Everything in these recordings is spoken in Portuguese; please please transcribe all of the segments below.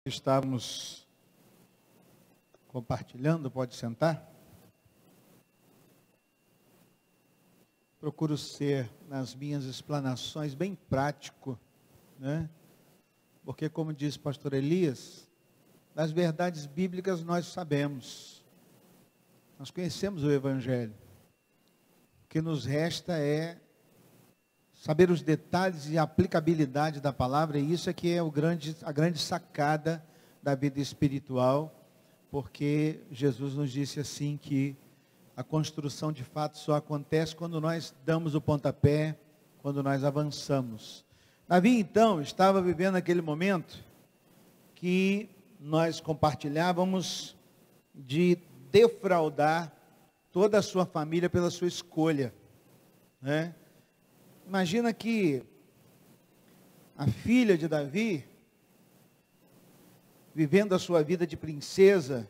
Estamos compartilhando, pode sentar. Procuro ser, nas minhas explanações, bem prático, né? Porque, como diz o pastor Elias, das verdades bíblicas nós sabemos. Nós conhecemos o Evangelho. O que nos resta é saber os detalhes e a aplicabilidade da palavra, e isso é que é a grande sacada da vida espiritual, porque Jesus nos disse assim que a construção de fato só acontece quando nós damos o pontapé, quando nós avançamos. Davi então estava vivendo aquele momento que nós compartilhávamos de defraudar toda a sua família pela sua escolha, né? Imagina que a filha de Davi, vivendo a sua vida de princesa,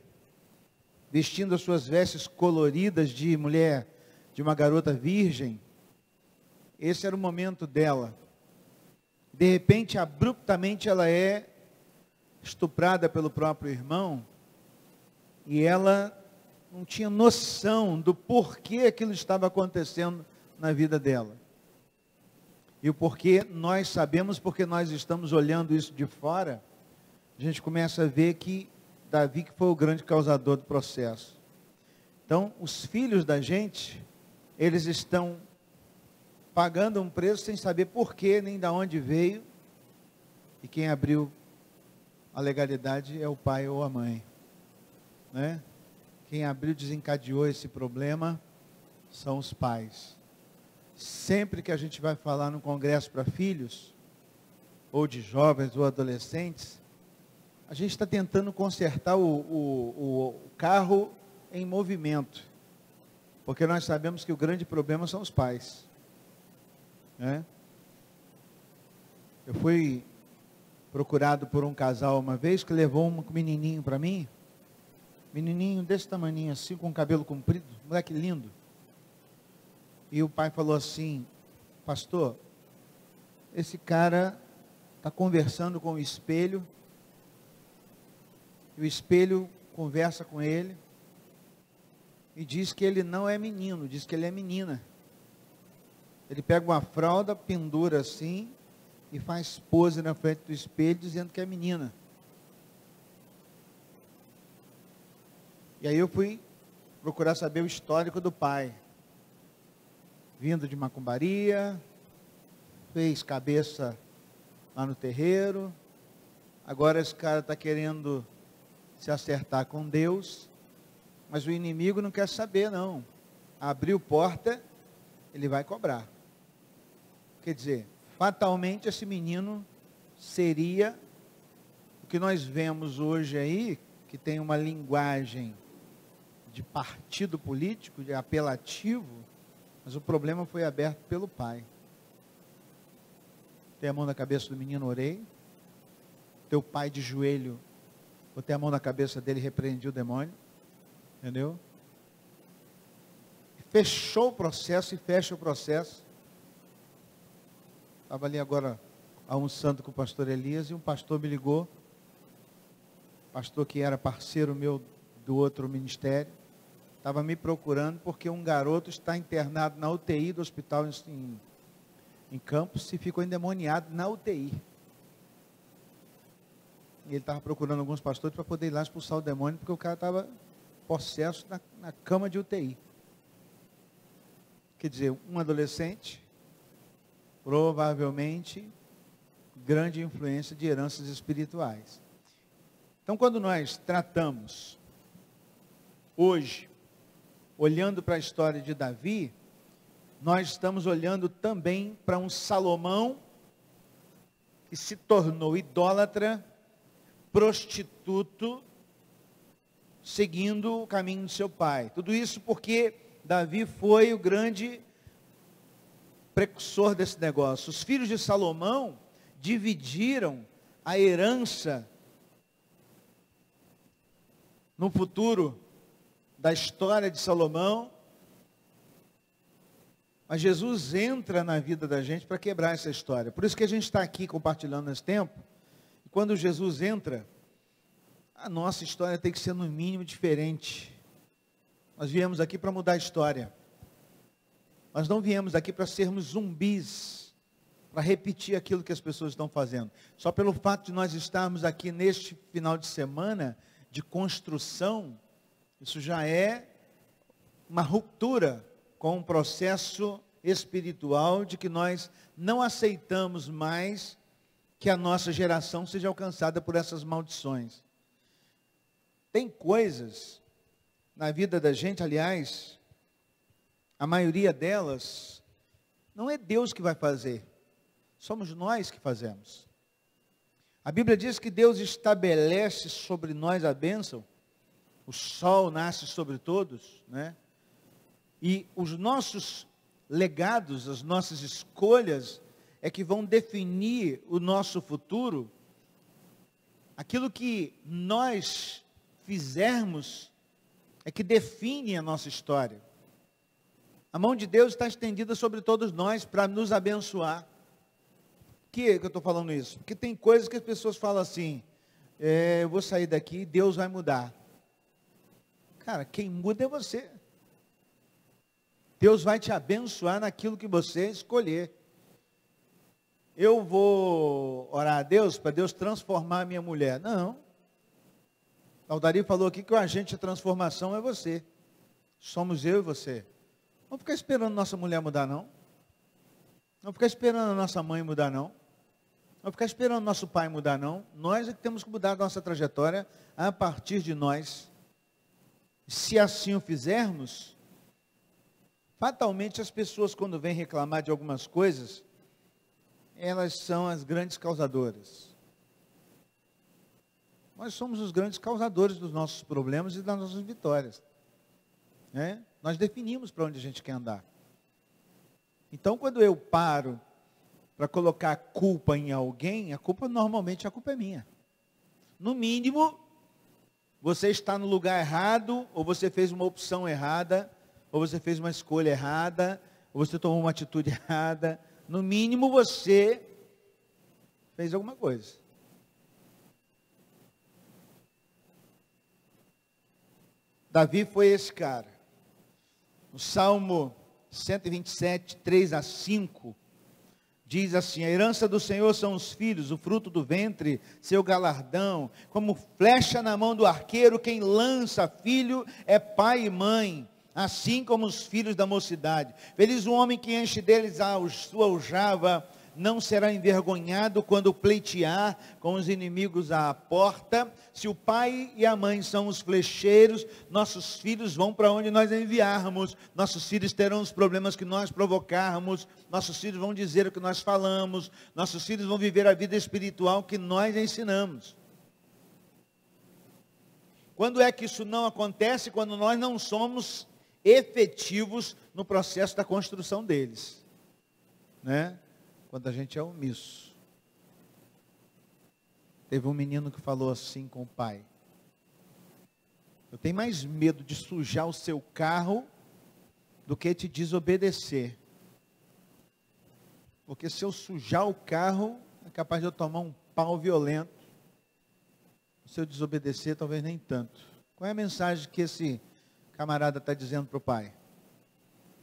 vestindo as suas vestes coloridas de mulher, de uma garota virgem, esse era o momento dela. De repente, abruptamente, ela é estuprada pelo próprio irmão, e ela não tinha noção do porquê aquilo estava acontecendo na vida dela. E o porquê nós sabemos, porque nós estamos olhando isso de fora, a gente começa a ver que Davi que foi o grande causador do processo. Então, os filhos da gente, eles estão pagando um preço sem saber porquê, nem de onde veio, e quem abriu a legalidade é o pai ou a mãe, né? Quem abriu, desencadeou esse problema, são os pais. Sempre que a gente vai falar no congresso para filhos, ou de jovens ou adolescentes, a gente está tentando consertar o carro em movimento. Porque nós sabemos que o grande problema são os pais, né? Eu fui procurado por um casal uma vez que levou um menininho para mim, menininho desse tamaninho assim, com cabelo comprido, moleque lindo. E o pai falou assim: pastor, esse cara está conversando com o espelho, e o espelho conversa com ele, e diz que ele não é menino, diz que ele é menina. Ele pega uma fralda, pendura assim, e faz pose na frente do espelho, dizendo que é menina. E aí eu fui procurar saber o histórico do pai. Vindo de macumbaria, fez cabeça lá no terreiro, agora esse cara está querendo se acertar com Deus, mas o inimigo não quer saber não. Abriu porta, ele vai cobrar. Quer dizer, fatalmente esse menino seria o que nós vemos hoje aí, que tem uma linguagem de partido político, de apelativo, mas o problema foi aberto pelo pai. Botei a mão na cabeça do menino, orei. Teu pai de joelho, botei a mão na cabeça dele e repreendi o demônio. Entendeu? Fechou o processo e fecha o processo. Estava ali agora almoçando com o pastor Elias e um pastor me ligou. Pastor que era parceiro meu do outro ministério. Estava me procurando porque um garoto está internado na UTI do hospital em Campos e ficou endemoniado na UTI. E ele estava procurando alguns pastores para poder ir lá expulsar o demônio, porque o cara estava possesso na cama de UTI. Quer dizer, um adolescente, provavelmente, grande influência de heranças espirituais. Então, quando nós tratamos, hoje, olhando para a história de Davi, nós estamos olhando também para um Salomão que se tornou idólatra, prostituto, seguindo o caminho de seu pai. Tudo isso porque Davi foi o grande precursor desse negócio. Os filhos de Salomão dividiram a herança no futuro da história de Salomão, mas Jesus entra na vida da gente para quebrar essa história. Por isso que a gente está aqui compartilhando nesse tempo. E quando Jesus entra, a nossa história tem que ser no mínimo diferente. Nós viemos aqui para mudar a história. Nós não viemos aqui para sermos zumbis, para repetir aquilo que as pessoas estão fazendo. Só pelo fato de nós estarmos aqui neste final de semana de construção, isso já é uma ruptura com um processo espiritual de que nós não aceitamos mais que a nossa geração seja alcançada por essas maldições. Tem coisas na vida da gente, aliás, a maioria delas, não é Deus que vai fazer, somos nós que fazemos. A Bíblia diz que Deus estabelece sobre nós a bênção, o sol nasce sobre todos, né? E os nossos legados, as nossas escolhas, é que vão definir o nosso futuro. Aquilo que nós fizermos é que define a nossa história. A mão de Deus está estendida sobre todos nós para nos abençoar. Por que eu estou falando isso? Porque tem coisas que as pessoas falam assim, eu vou sair daqui e Deus vai mudar. Cara, quem muda é você. Deus vai te abençoar naquilo que você escolher. Eu vou orar a Deus para Deus transformar a minha mulher. Não. O Aldari falou aqui que o agente de transformação é você. Somos eu e você. Não ficar esperando nossa mulher mudar, não. Não ficar esperando a nossa mãe mudar, não. Não ficar esperando nosso pai mudar, não. Nós é que temos que mudar a nossa trajetória a partir de nós. Se assim o fizermos, fatalmente as pessoas, quando vêm reclamar de algumas coisas, elas são as grandes causadoras. Nós somos os grandes causadores dos nossos problemas e das nossas vitórias. Né? Nós definimos para onde a gente quer andar. Então, quando eu paro para colocar a culpa em alguém, normalmente a culpa é minha. No mínimo, você está no lugar errado, ou você fez uma opção errada, ou você fez uma escolha errada, ou você tomou uma atitude errada. No mínimo, você fez alguma coisa. Davi foi esse cara. No Salmo 127, 3 a 5, diz assim: a herança do Senhor são os filhos, o fruto do ventre, seu galardão. Como flecha na mão do arqueiro, quem lança filho é pai e mãe, assim como os filhos da mocidade. Feliz o homem que enche deles a sua aljava, não será envergonhado quando pleitear com os inimigos à porta. Se o pai e a mãe são os flecheiros, nossos filhos vão para onde nós enviarmos, nossos filhos terão os problemas que nós provocarmos, nossos filhos vão dizer o que nós falamos, nossos filhos vão viver a vida espiritual que nós ensinamos. Quando é que isso não acontece? Quando nós não somos efetivos no processo da construção deles, né? Quando a gente é omisso. Teve um menino que falou assim com o pai: eu tenho mais medo de sujar o seu carro do que te desobedecer. Porque se eu sujar o carro, é capaz de eu tomar um pau violento. Se eu desobedecer, talvez nem tanto. Qual é a mensagem que esse camarada está dizendo para o pai?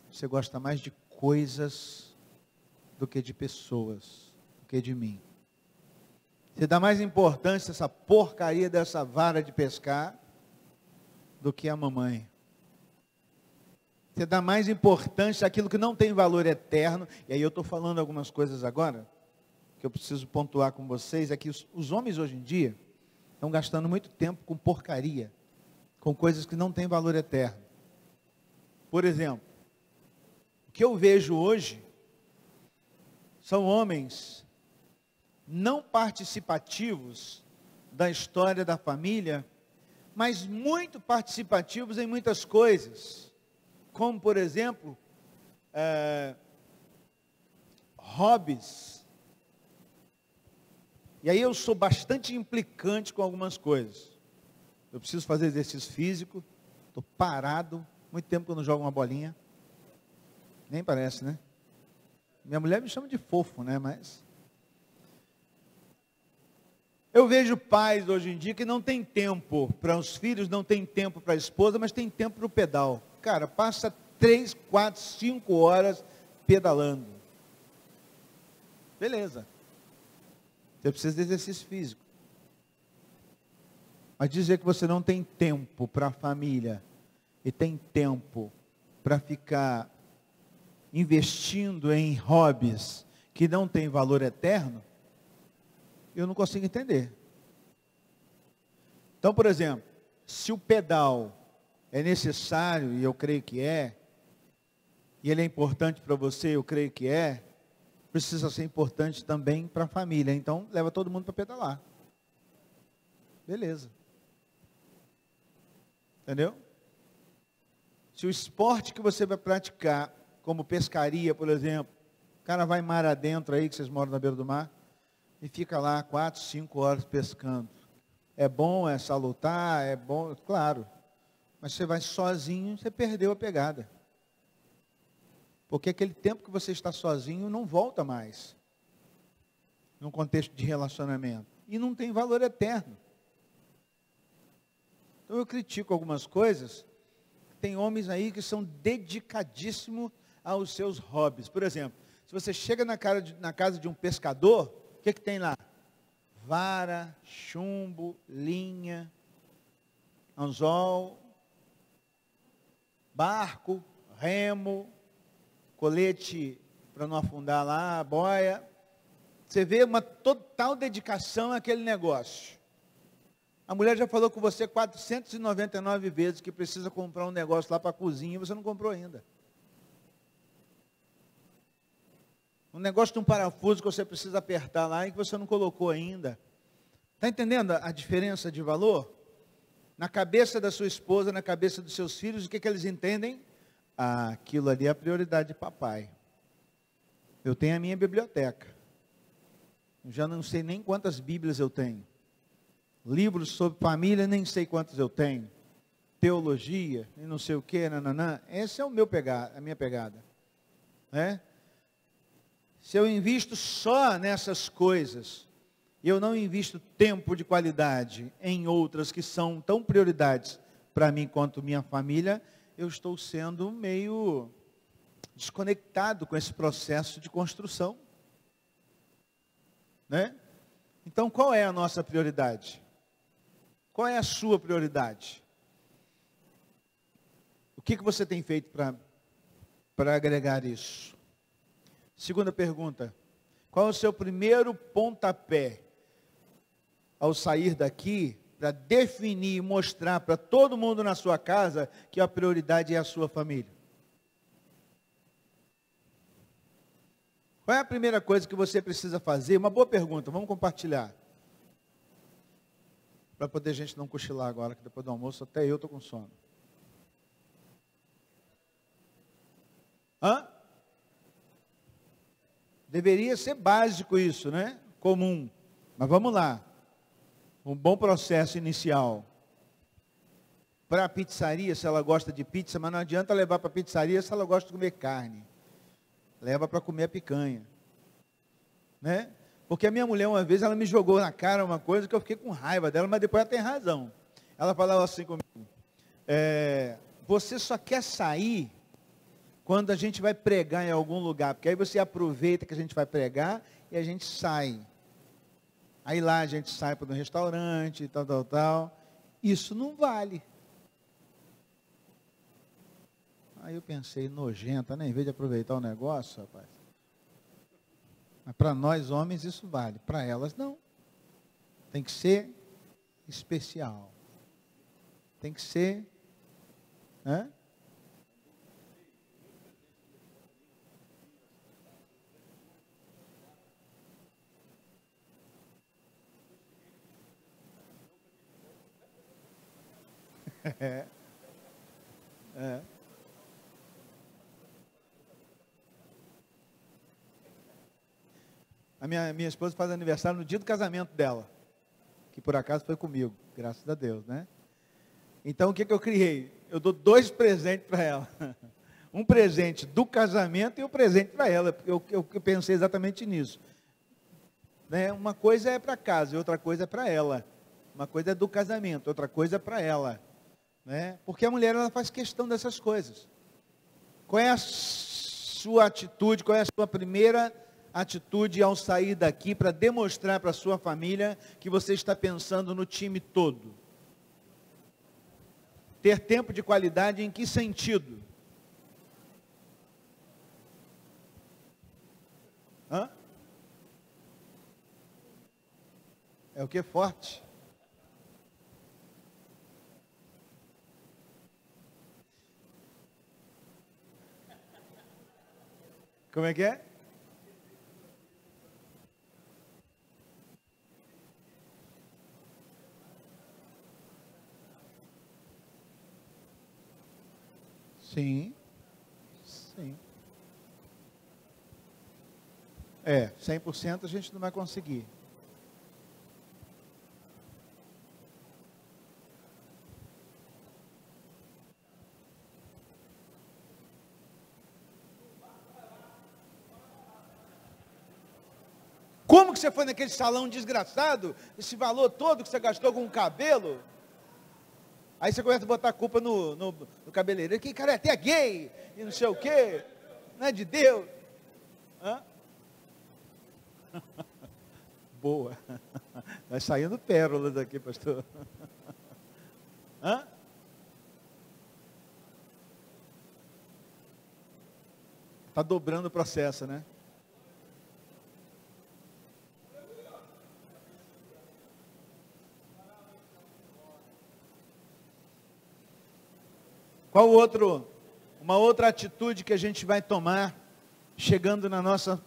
Você gosta mais de coisas do que de pessoas, do que de mim. Você dá mais importância a essa porcaria dessa vara de pescar do que a mamãe. Você dá mais importância àquilo que não tem valor eterno. E aí eu estou falando algumas coisas agora, que eu preciso pontuar com vocês, é que os homens hoje em dia estão gastando muito tempo com porcaria, com coisas que não têm valor eterno. Por exemplo, o que eu vejo hoje são homens não participativos da história da família, mas muito participativos em muitas coisas, como por exemplo, hobbies. E aí eu sou bastante implicante com algumas coisas. Eu preciso fazer exercício físico, estou parado, muito tempo que eu não jogo uma bolinha, nem parece, né? Minha mulher me chama de fofo, né? Mas Eu vejo pais hoje em dia que não tem tempo para os filhos, não tem tempo para a esposa, mas tem tempo para o pedal. Cara, passa 3, 4, 5 horas pedalando. Beleza. Você precisa de exercício físico. Mas dizer que você não tem tempo para a família e tem tempo para ficar investindo em hobbies que não têm valor eterno, eu não consigo entender. Então, por exemplo, se o pedal é necessário, e eu creio que é, e ele é importante para você, eu creio que é, precisa ser importante também para a família. Então, leva todo mundo para pedalar. Beleza. Entendeu? Se o esporte que você vai praticar, como pescaria, por exemplo, o cara vai mar adentro aí, que vocês moram na beira do mar, e fica lá 4, 5 horas pescando. É bom, é salutar, é bom, claro. Mas você vai sozinho, você perdeu a pegada. Porque aquele tempo que você está sozinho não volta mais. Num contexto de relacionamento. E não tem valor eterno. Então eu critico algumas coisas. Tem homens aí que são dedicadíssimos aos seus hobbies. Por exemplo, se você chega na casa de um pescador, o que tem lá? Vara, chumbo, linha, anzol, barco, remo, colete para não afundar lá, boia. Você vê uma total dedicação àquele negócio. A mulher já falou com você 499 vezes que precisa comprar um negócio lá para a cozinha e você não comprou ainda. Um negócio de um parafuso que você precisa apertar lá e que você não colocou ainda. Está entendendo a diferença de valor? Na cabeça da sua esposa, na cabeça dos seus filhos, o que eles entendem? Ah, aquilo ali é a prioridade de papai. Eu tenho a minha biblioteca. Eu já não sei nem quantas bíblias eu tenho. Livros sobre família, nem sei quantos eu tenho. Teologia, e não sei o que, nananã. Esse é a minha pegada. Né? Se eu invisto só nessas coisas, e eu não invisto tempo de qualidade em outras que são tão prioridades para mim quanto minha família, eu estou sendo meio desconectado com esse processo de construção. Né? Então, qual é a nossa prioridade? Qual é a sua prioridade? O que você tem feito para agregar isso? Segunda pergunta. Qual é o seu primeiro pontapé ao sair daqui para definir e mostrar para todo mundo na sua casa que a prioridade é a sua família? Qual é a primeira coisa que você precisa fazer? Uma boa pergunta, vamos compartilhar. Para poder a gente não cochilar agora, que depois do almoço até eu estou com sono. Hã? Deveria ser básico isso, né? Comum. Mas vamos lá. Um bom processo inicial. Para a pizzaria, se ela gosta de pizza, mas não adianta levar para a pizzaria se ela gosta de comer carne. Leva para comer a picanha. Né? Porque a minha mulher, uma vez, ela me jogou na cara uma coisa que eu fiquei com raiva dela, mas depois ela tem razão. Ela falava assim comigo, você só quer sair quando a gente vai pregar em algum lugar, porque aí você aproveita que a gente vai pregar e a gente sai. Aí lá a gente sai para um restaurante, tal. Isso não vale. Aí eu pensei, nojenta, né? Em vez de aproveitar o negócio, rapaz. Mas para nós homens isso vale, para elas não. Tem que ser especial. Tem que ser, né? É. A minha esposa faz aniversário no dia do casamento dela, que por acaso foi comigo, graças a Deus, né? Então o que eu criei? Eu dou 2 presentes para ela. Um presente do casamento e um presente para ela, porque eu pensei exatamente nisso. né? Uma coisa é para casa e outra coisa é para ela. Uma coisa é do casamento, outra coisa é para ela, né? Porque a mulher, ela faz questão dessas coisas. Qual é a sua atitude, qual é a sua primeira atitude ao sair daqui para demonstrar para a sua família que você está pensando no time todo? Ter tempo de qualidade em que sentido? Hã? É o que? Forte? Como é que é? Sim, sim. 100% a gente não vai conseguir. Como que você foi naquele salão desgraçado? Esse valor todo que você gastou com o cabelo? Aí você começa a botar a culpa no cabeleireiro. Que cara é até gay, e não sei o quê. Não é de Deus. Hã? Boa. Vai saindo pérolas aqui, pastor. Hã? Está dobrando o processo, né? Uma outra atitude que a gente vai tomar, chegando na nossa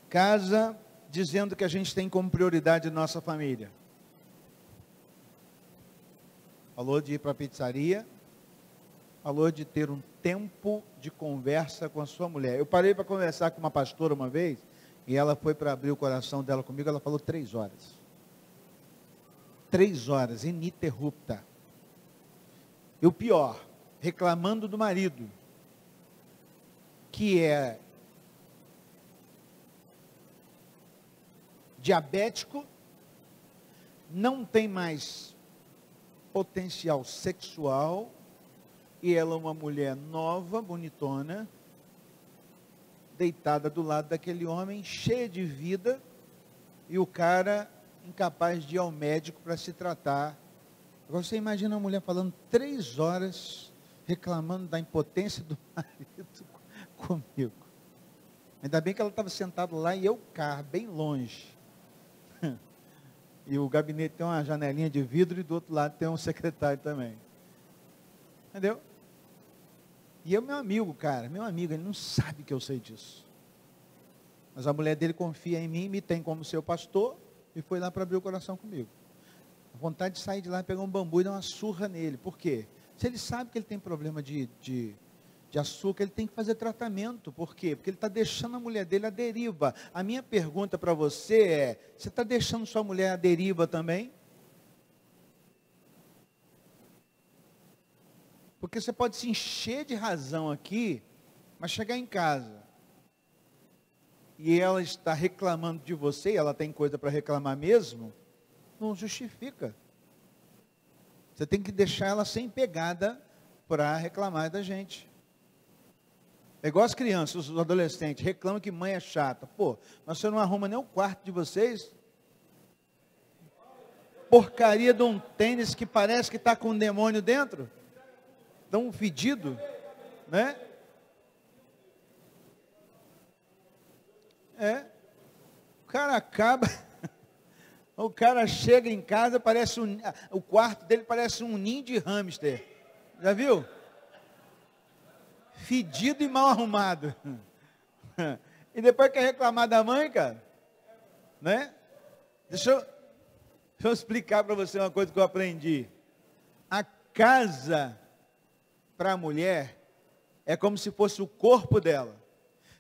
casa, dizendo que a gente tem como prioridade a nossa família? Falou de ir para a pizzaria, falou de ter um tempo de conversa com a sua mulher. Eu parei para conversar com uma pastora uma vez, e ela foi para abrir o coração dela comigo, ela falou 3 horas. 3 horas, ininterrupta. E o pior, reclamando do marido, que é diabético, não tem mais potencial sexual, e ela é uma mulher nova, bonitona, deitada do lado daquele homem, cheia de vida, e o cara incapaz de ir ao médico para se tratar. Agora você imagina uma mulher falando 3 horas, reclamando da impotência do marido comigo. Ainda bem que ela estava sentada lá e eu cá, bem longe. E o gabinete tem uma janelinha de vidro e do outro lado tem um secretário também. Entendeu? E é meu amigo, cara, meu amigo, ele não sabe que eu sei disso. Mas a mulher dele confia em mim, me tem como seu pastor, e foi lá para abrir o coração comigo. A vontade de sair de lá e pegar um bambu e dar uma surra nele. Por quê? Se ele sabe que ele tem problema de açúcar, ele tem que fazer tratamento. Por quê? Porque ele está deixando a mulher dele à deriva. A minha pergunta para você é, você está deixando sua mulher à deriva também? Porque você pode se encher de razão aqui, mas chegar em casa, e ela está reclamando de você, e ela tem coisa para reclamar mesmo, não justifica. Você tem que deixar ela sem pegada para reclamar da gente. É igual as crianças, os adolescentes, reclamam que mãe é chata. Pô, mas você não arruma nem o quarto de vocês? Porcaria de um tênis que parece que está com um demônio dentro. Tão fedido, né? O cara acaba... O cara chega em casa, o quarto dele parece um ninho de hamster. Já viu? Fedido e mal arrumado. E depois quer reclamar da mãe, cara? Né? Deixa eu explicar para você uma coisa que eu aprendi. A casa, para a mulher, é como se fosse o corpo dela.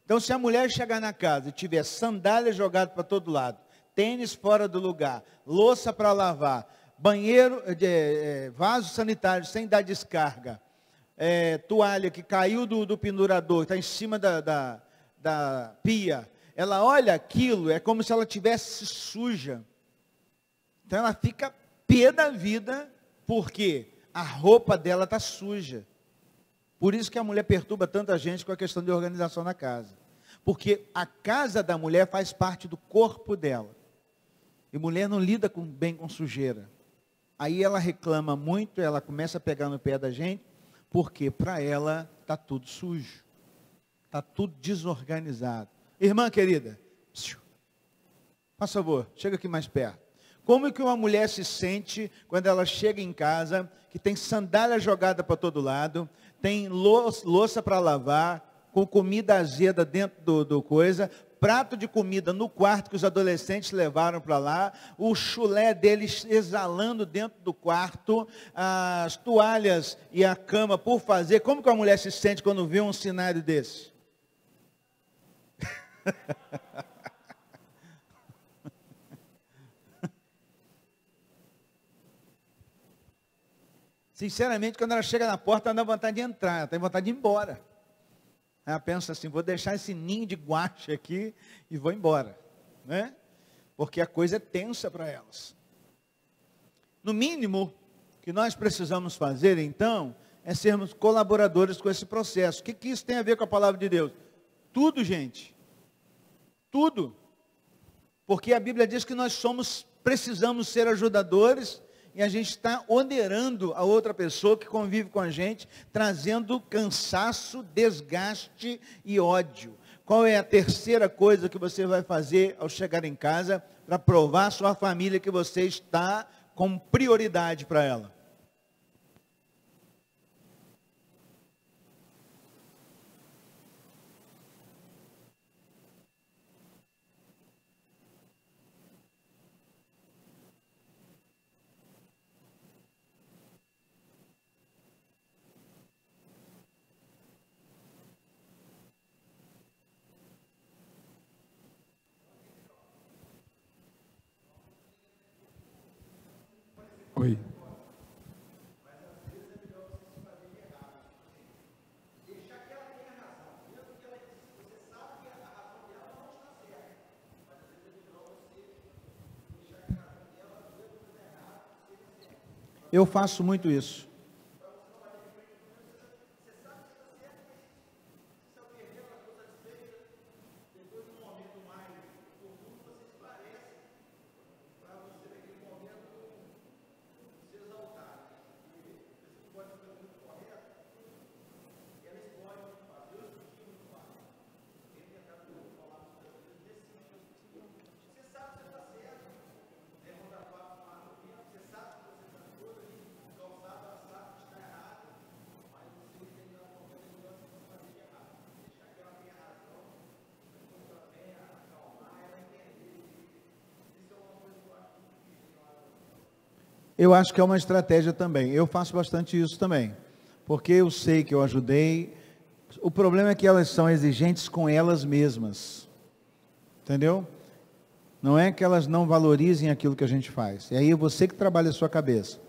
Então, se a mulher chegar na casa e tiver sandália jogada para todo lado, tênis fora do lugar, louça para lavar, banheiro, vaso sanitário sem dar descarga, toalha que caiu do pendurador, está em cima da pia, Ela olha aquilo, é como se ela tivesse suja. Então ela fica pé da vida, porque a roupa dela está suja. Por isso que a mulher perturba tanta gente com a questão de organização na casa. Porque a casa da mulher faz parte do corpo dela. E mulher não lida bem com sujeira. Aí ela reclama muito, ela começa a pegar no pé da gente, porque para ela está tudo sujo. Está tudo desorganizado. Irmã querida, por favor, chega aqui mais perto. Como é que uma mulher se sente quando ela chega em casa, que tem sandália jogada para todo lado, tem louça para lavar, com comida azeda dentro do coisa, prato de comida no quarto que os adolescentes levaram para lá, o chulé deles exalando dentro do quarto, as toalhas e a cama por fazer. Como que a mulher se sente quando vê um cenário desse? Sinceramente, quando ela chega na porta, ela dá vontade de entrar, ela tem vontade de ir embora. Ela pensa assim, vou deixar esse ninho de guache aqui e vou embora, né? Porque a coisa é tensa para elas. No mínimo, o que nós precisamos fazer, então, é sermos colaboradores com esse processo. O que isso tem a ver com a palavra de Deus? Tudo, gente. Tudo. Porque a Bíblia diz que nós precisamos ser ajudadores, e a gente está onerando a outra pessoa que convive com a gente, trazendo cansaço, desgaste e ódio. Qual é a terceira coisa que você vai fazer ao chegar em casa para provar à sua família que você está com prioridade para ela? Oi. Eu faço muito isso. Eu acho que é uma estratégia também. Eu faço bastante isso também. Porque eu sei que eu ajudei. O problema é que elas são exigentes com elas mesmas. Entendeu? Não é que elas não valorizem aquilo que a gente faz. E aí é você que trabalha a sua cabeça.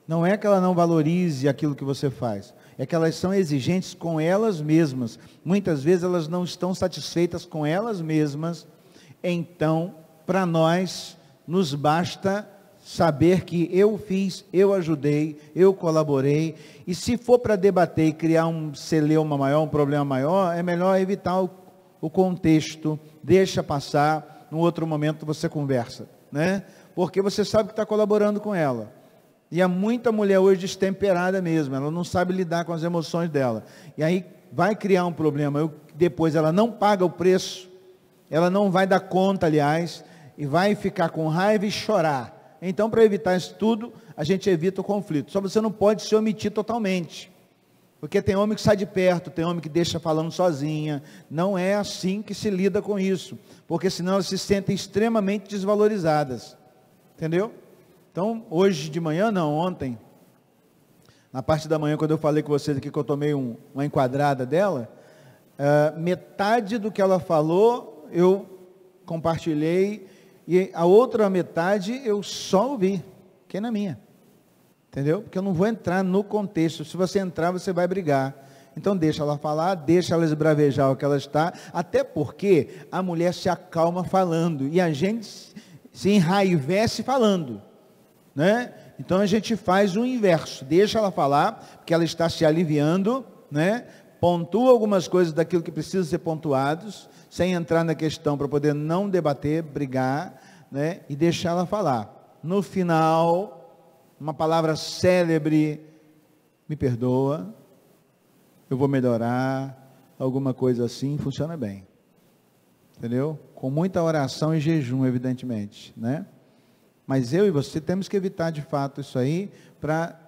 Não é que ela não valorize aquilo que você faz. É que elas são exigentes com elas mesmas. Muitas vezes elas não estão satisfeitas com elas mesmas. Então, para nós, nos basta saber que eu fiz, eu ajudei, eu colaborei. E se for para debater e criar um celeuma maior, um problema maior, é melhor evitar o contexto. Deixa passar, num outro momento você conversa, né? Porque você sabe que está colaborando com ela. E há muita mulher hoje destemperada mesmo, ela não sabe lidar com as emoções dela. E aí vai criar um problema, depois ela não paga o preço, ela não vai dar conta, aliás, e vai ficar com raiva e chorar. Então, para evitar isso tudo, a gente evita o conflito. Só você não pode se omitir totalmente. Porque tem homem que sai de perto, tem homem que deixa falando sozinha. Não é assim que se lida com isso. Porque senão elas se sentem extremamente desvalorizadas. Entendeu? Então, hoje de manhã, não, ontem, na parte da manhã, quando eu falei com vocês aqui que eu tomei uma enquadrada dela, metade do que ela falou, eu compartilhei, e a outra metade eu só ouvi, fiquei na minha. Entendeu? Porque eu não vou entrar no contexto. Se você entrar, você vai brigar. Então deixa ela falar, deixa ela esbravejar o que ela está, até porque a mulher se acalma falando, e a gente se enraivece falando, né? Então a gente faz o inverso, deixa ela falar, porque ela está se aliviando, né? Pontua algumas coisas daquilo que precisa ser pontuados, sem entrar na questão para poder não debater, brigar, né? E deixar ela falar. No final, uma palavra célebre, me perdoa, eu vou melhorar, alguma coisa assim, funciona bem. Entendeu? Com muita oração e jejum, evidentemente, né? Mas eu e você temos que evitar de fato isso aí, para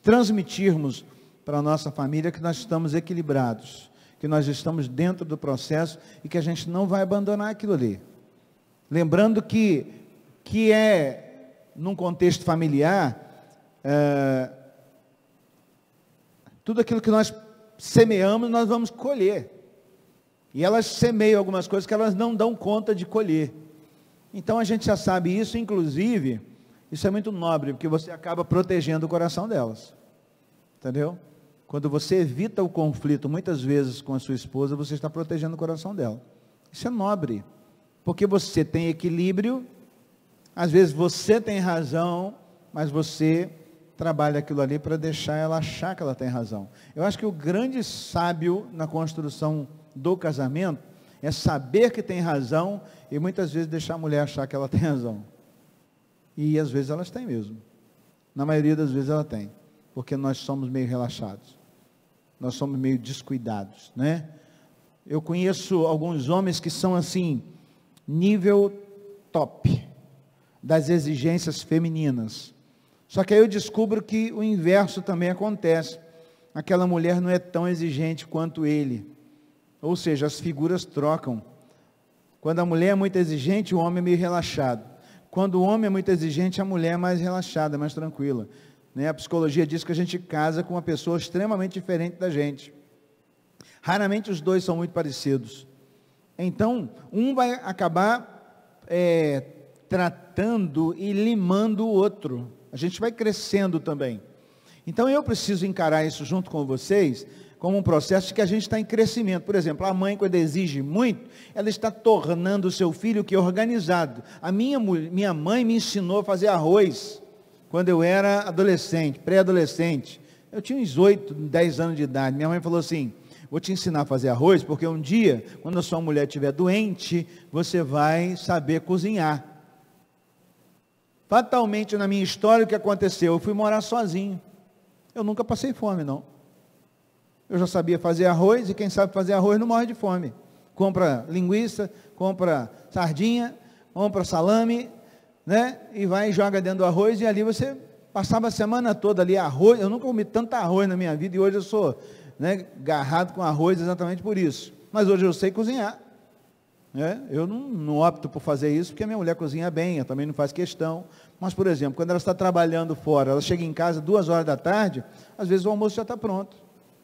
transmitirmos para a nossa família que nós estamos equilibrados, que nós estamos dentro do processo e que a gente não vai abandonar aquilo ali. Lembrando que num contexto familiar, tudo aquilo que nós semeamos, nós vamos colher. E elas semeiam algumas coisas que elas não dão conta de colher. Então a gente já sabe isso, inclusive, isso é muito nobre, porque você acaba protegendo o coração delas. Entendeu? Quando você evita o conflito, muitas vezes com a sua esposa, você está protegendo o coração dela. Isso é nobre, porque você tem equilíbrio, às vezes você tem razão, mas você trabalha aquilo ali para deixar ela achar que ela tem razão. Eu acho que o grande sábio na construção do casamento é saber que tem razão e muitas vezes deixar a mulher achar que ela tem razão. E às vezes elas têm mesmo. Na maioria das vezes ela tem, porque nós somos meio relaxados. Nós somos meio descuidados, né? Eu conheço alguns homens que são assim, nível top das exigências femininas. Só que aí eu descubro que o inverso também acontece. Aquela mulher não é tão exigente quanto ele. Ou seja, as figuras trocam. Quando a mulher é muito exigente, o homem é meio relaxado. Quando o homem é muito exigente, a mulher é mais relaxada, mais tranquila. Né? A psicologia diz que a gente casa com uma pessoa extremamente diferente da gente. Raramente os dois são muito parecidos. Então, um vai acabar tratando e limando o outro. A gente vai crescendo também. Então eu preciso encarar isso junto com vocês, como um processo de que a gente está em crescimento. Por exemplo, a mãe, quando exige muito, ela está tornando o seu filho que organizado. A minha mãe me ensinou a fazer arroz, quando eu era adolescente, pré-adolescente. Eu tinha uns 8, 10 anos de idade. Minha mãe falou assim: vou te ensinar a fazer arroz, porque um dia, quando a sua mulher estiver doente, você vai saber cozinhar. Fatalmente, na minha história, o que aconteceu? Eu fui morar sozinho. Eu nunca passei fome, não. Eu já sabia fazer arroz, e quem sabe fazer arroz não morre de fome. Compra linguiça, compra sardinha, compra salame, né? E vai e joga dentro do arroz, e ali você passava a semana toda ali, arroz. Eu nunca comi tanto arroz na minha vida, e hoje eu sou, né, agarrado com arroz exatamente por isso. Mas hoje eu sei cozinhar. Eu não opto por fazer isso, porque a minha mulher cozinha bem, ela também não faz questão. Mas, por exemplo, quando ela está trabalhando fora, ela chega em casa 2 horas da tarde, às vezes o almoço já está pronto.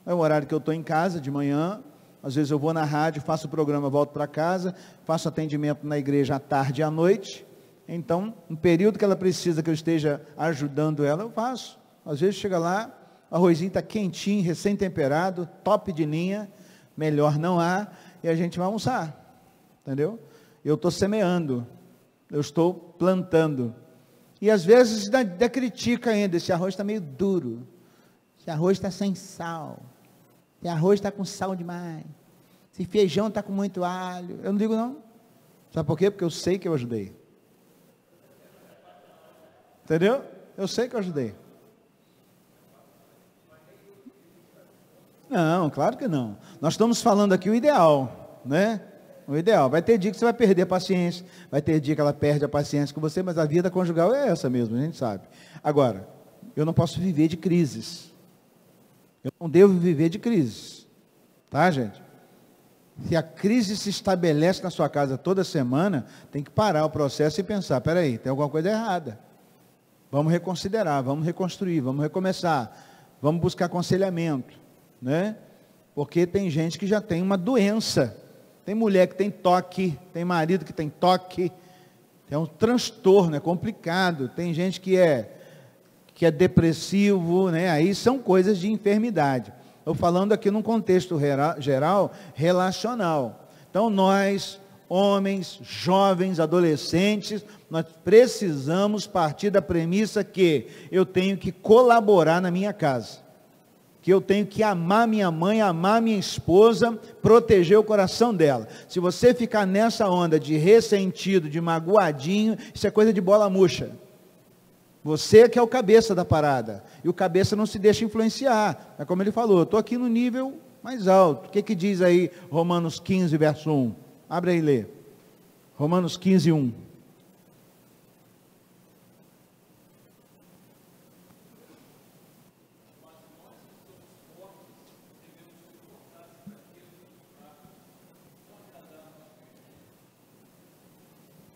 É o horário que eu estou em casa, de manhã, às vezes eu vou na rádio, faço o programa, volto para casa, faço atendimento na igreja à tarde e à noite. Então, no período que ela precisa que eu esteja ajudando ela, eu faço. Às vezes chega lá, o arrozinho está quentinho, recém-temperado, top de linha, melhor não há, e a gente vai almoçar. Entendeu? Eu estou semeando, eu estou plantando. E às vezes ainda critica ainda, esse arroz está meio duro, esse arroz está sem sal, esse arroz está com sal demais, esse feijão está com muito alho. Eu não digo não. Sabe por quê? Porque eu sei que eu ajudei. Entendeu? Eu sei que eu ajudei. Não, claro que não. Nós estamos falando aqui o ideal, né? O ideal. Vai ter dia que você vai perder a paciência, vai ter dia que ela perde a paciência com você, mas a vida conjugal é essa mesmo, a gente sabe. Agora, eu não posso viver de crises. Eu não devo viver de crises. Tá, gente? Se a crise se estabelece na sua casa toda semana, tem que parar o processo e pensar: peraí, tem alguma coisa errada. Vamos reconsiderar, vamos reconstruir, vamos recomeçar, vamos buscar aconselhamento, né? Porque tem gente que já tem uma doença. Tem mulher que tem toque, tem marido que tem toque, é um transtorno, é complicado. Tem gente que é depressivo, né? Aí são coisas de enfermidade. Estou falando aqui num contexto geral, relacional. Então nós, homens, jovens, adolescentes, nós precisamos partir da premissa que eu tenho que colaborar na minha casa, que eu tenho que amar minha mãe, amar minha esposa, proteger o coração dela. Se você ficar nessa onda de ressentido, de magoadinho, isso é coisa de bola murcha. Você que é o cabeça da parada, e o cabeça não se deixa influenciar. É como ele falou, eu estou aqui no nível mais alto. O que diz aí Romanos 15, verso 1? Abre aí e lê. Romanos 15, 1.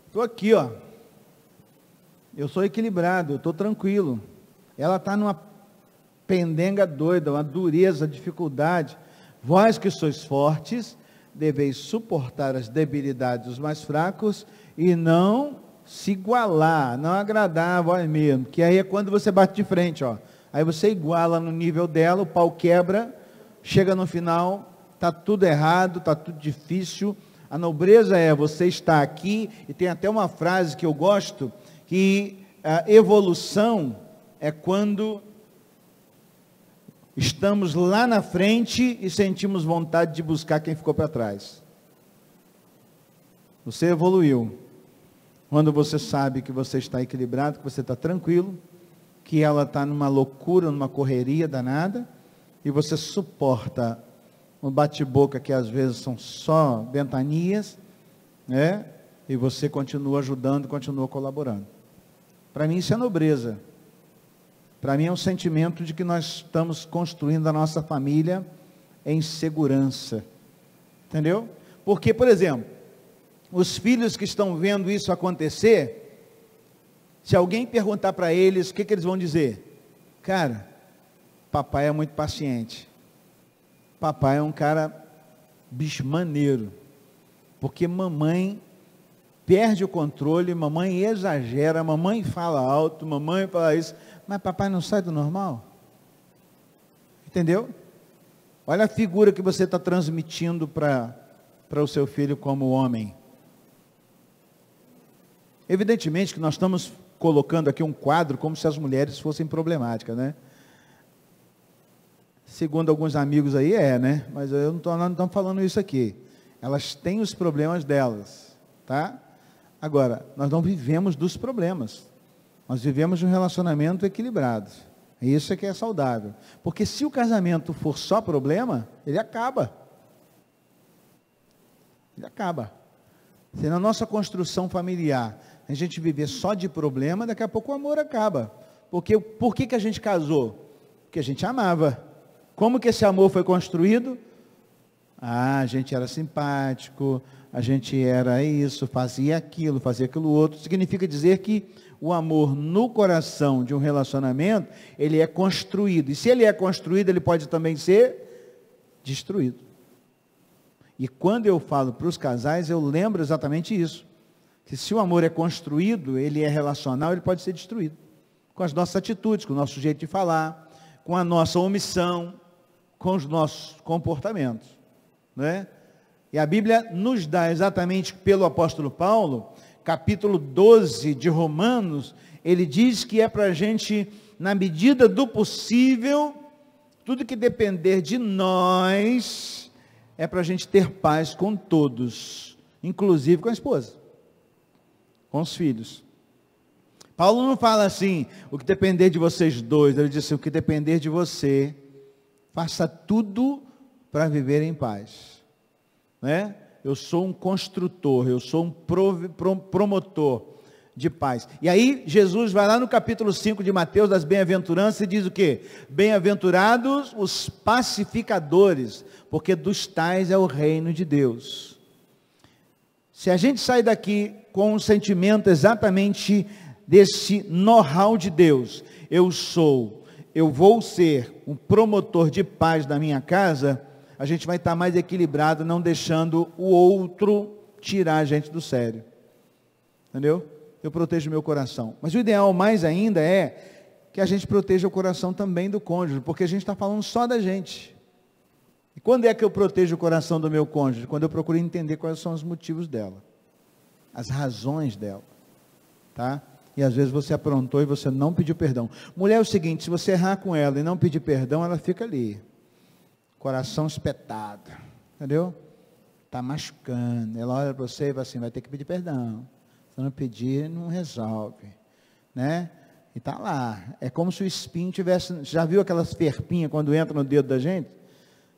Estou aqui, ó. Eu sou equilibrado, eu estou tranquilo. Ela está numa pendenga doida, uma dureza, dificuldade. Vós que sois fortes, deveis suportar as debilidades dos mais fracos e não se igualar, não agradar a vós mesmo. Que aí é quando você bate de frente, ó. Aí você iguala no nível dela, o pau quebra, chega no final, está tudo errado, está tudo difícil. A nobreza é você estar aqui, e tem até uma frase que eu gosto, que a evolução é quando estamos lá na frente e sentimos vontade de buscar quem ficou para trás. Você evoluiu quando você sabe que você está equilibrado, que você está tranquilo, que ela está numa loucura, numa correria danada, e você suporta um bate-boca que às vezes são só ventanias, né? E você continua ajudando, continua colaborando. Para mim isso é nobreza. Para mim é um sentimento de que nós estamos construindo a nossa família em segurança. Entendeu? Porque, por exemplo, os filhos que estão vendo isso acontecer, se alguém perguntar para eles, o que eles vão dizer? Cara, papai é muito paciente. Papai é um cara bicho maneiro. Porque mamãe perde o controle, mamãe exagera, mamãe fala alto, mamãe fala isso, mas papai não sai do normal. Entendeu? Olha a figura que você está transmitindo para o seu filho como homem. Evidentemente que nós estamos colocando aqui um quadro como se as mulheres fossem problemáticas, né? Segundo alguns amigos aí né? Mas eu nós não estamos falando isso aqui. Elas têm os problemas delas, tá? Agora, nós não vivemos dos problemas. Nós vivemos de um relacionamento equilibrado. E isso é que é saudável. Porque se o casamento for só problema, ele acaba. Ele acaba. Se na nossa construção familiar a gente viver só de problema, daqui a pouco o amor acaba. Porque por que a gente casou? Porque a gente amava. Como que esse amor foi construído? A gente era simpático, a gente era isso, fazia aquilo outro. Significa dizer que o amor no coração de um relacionamento, ele é construído. E se ele é construído, ele pode também ser destruído. E quando eu falo para os casais, eu lembro exatamente isso. Que se o amor é construído, ele é relacional, ele pode ser destruído. Com as nossas atitudes, com o nosso jeito de falar, com a nossa omissão, com os nossos comportamentos. Né? E a Bíblia nos dá exatamente pelo apóstolo Paulo, capítulo 12 de Romanos, ele diz que é para a gente, na medida do possível, tudo que depender de nós, é para a gente ter paz com todos, inclusive com a esposa, com os filhos. Paulo não fala assim, o que depender de vocês dois, ele diz assim, o que depender de você, faça tudo para viver em paz. Né? Eu sou um construtor, eu sou um promotor de paz. E aí Jesus vai lá no capítulo 5 de Mateus, das bem-aventuranças, e diz o quê? Bem-aventurados os pacificadores, porque dos tais é o reino de Deus. Se a gente sai daqui com um sentimento exatamente desse know-how de Deus, eu vou ser um promotor de paz na minha casa, a gente vai estar mais equilibrado, não deixando o outro tirar a gente do sério. Entendeu? Eu protejo o meu coração. Mas o ideal mais ainda é que a gente proteja o coração também do cônjuge, porque a gente está falando só da gente. Quando é que eu protejo o coração do meu cônjuge? Quando eu procuro entender quais são os motivos dela, as razões dela, tá? E às vezes você aprontou e você não pediu perdão. Mulher é o seguinte, se você errar com ela e não pedir perdão, ela fica ali, coração espetado, entendeu? Está machucando, ela olha para você e fala assim, vai ter que pedir perdão, se não pedir, não resolve, né? E está lá, é como se o espinho tivesse, já viu aquelas ferpinhas quando entra no dedo da gente?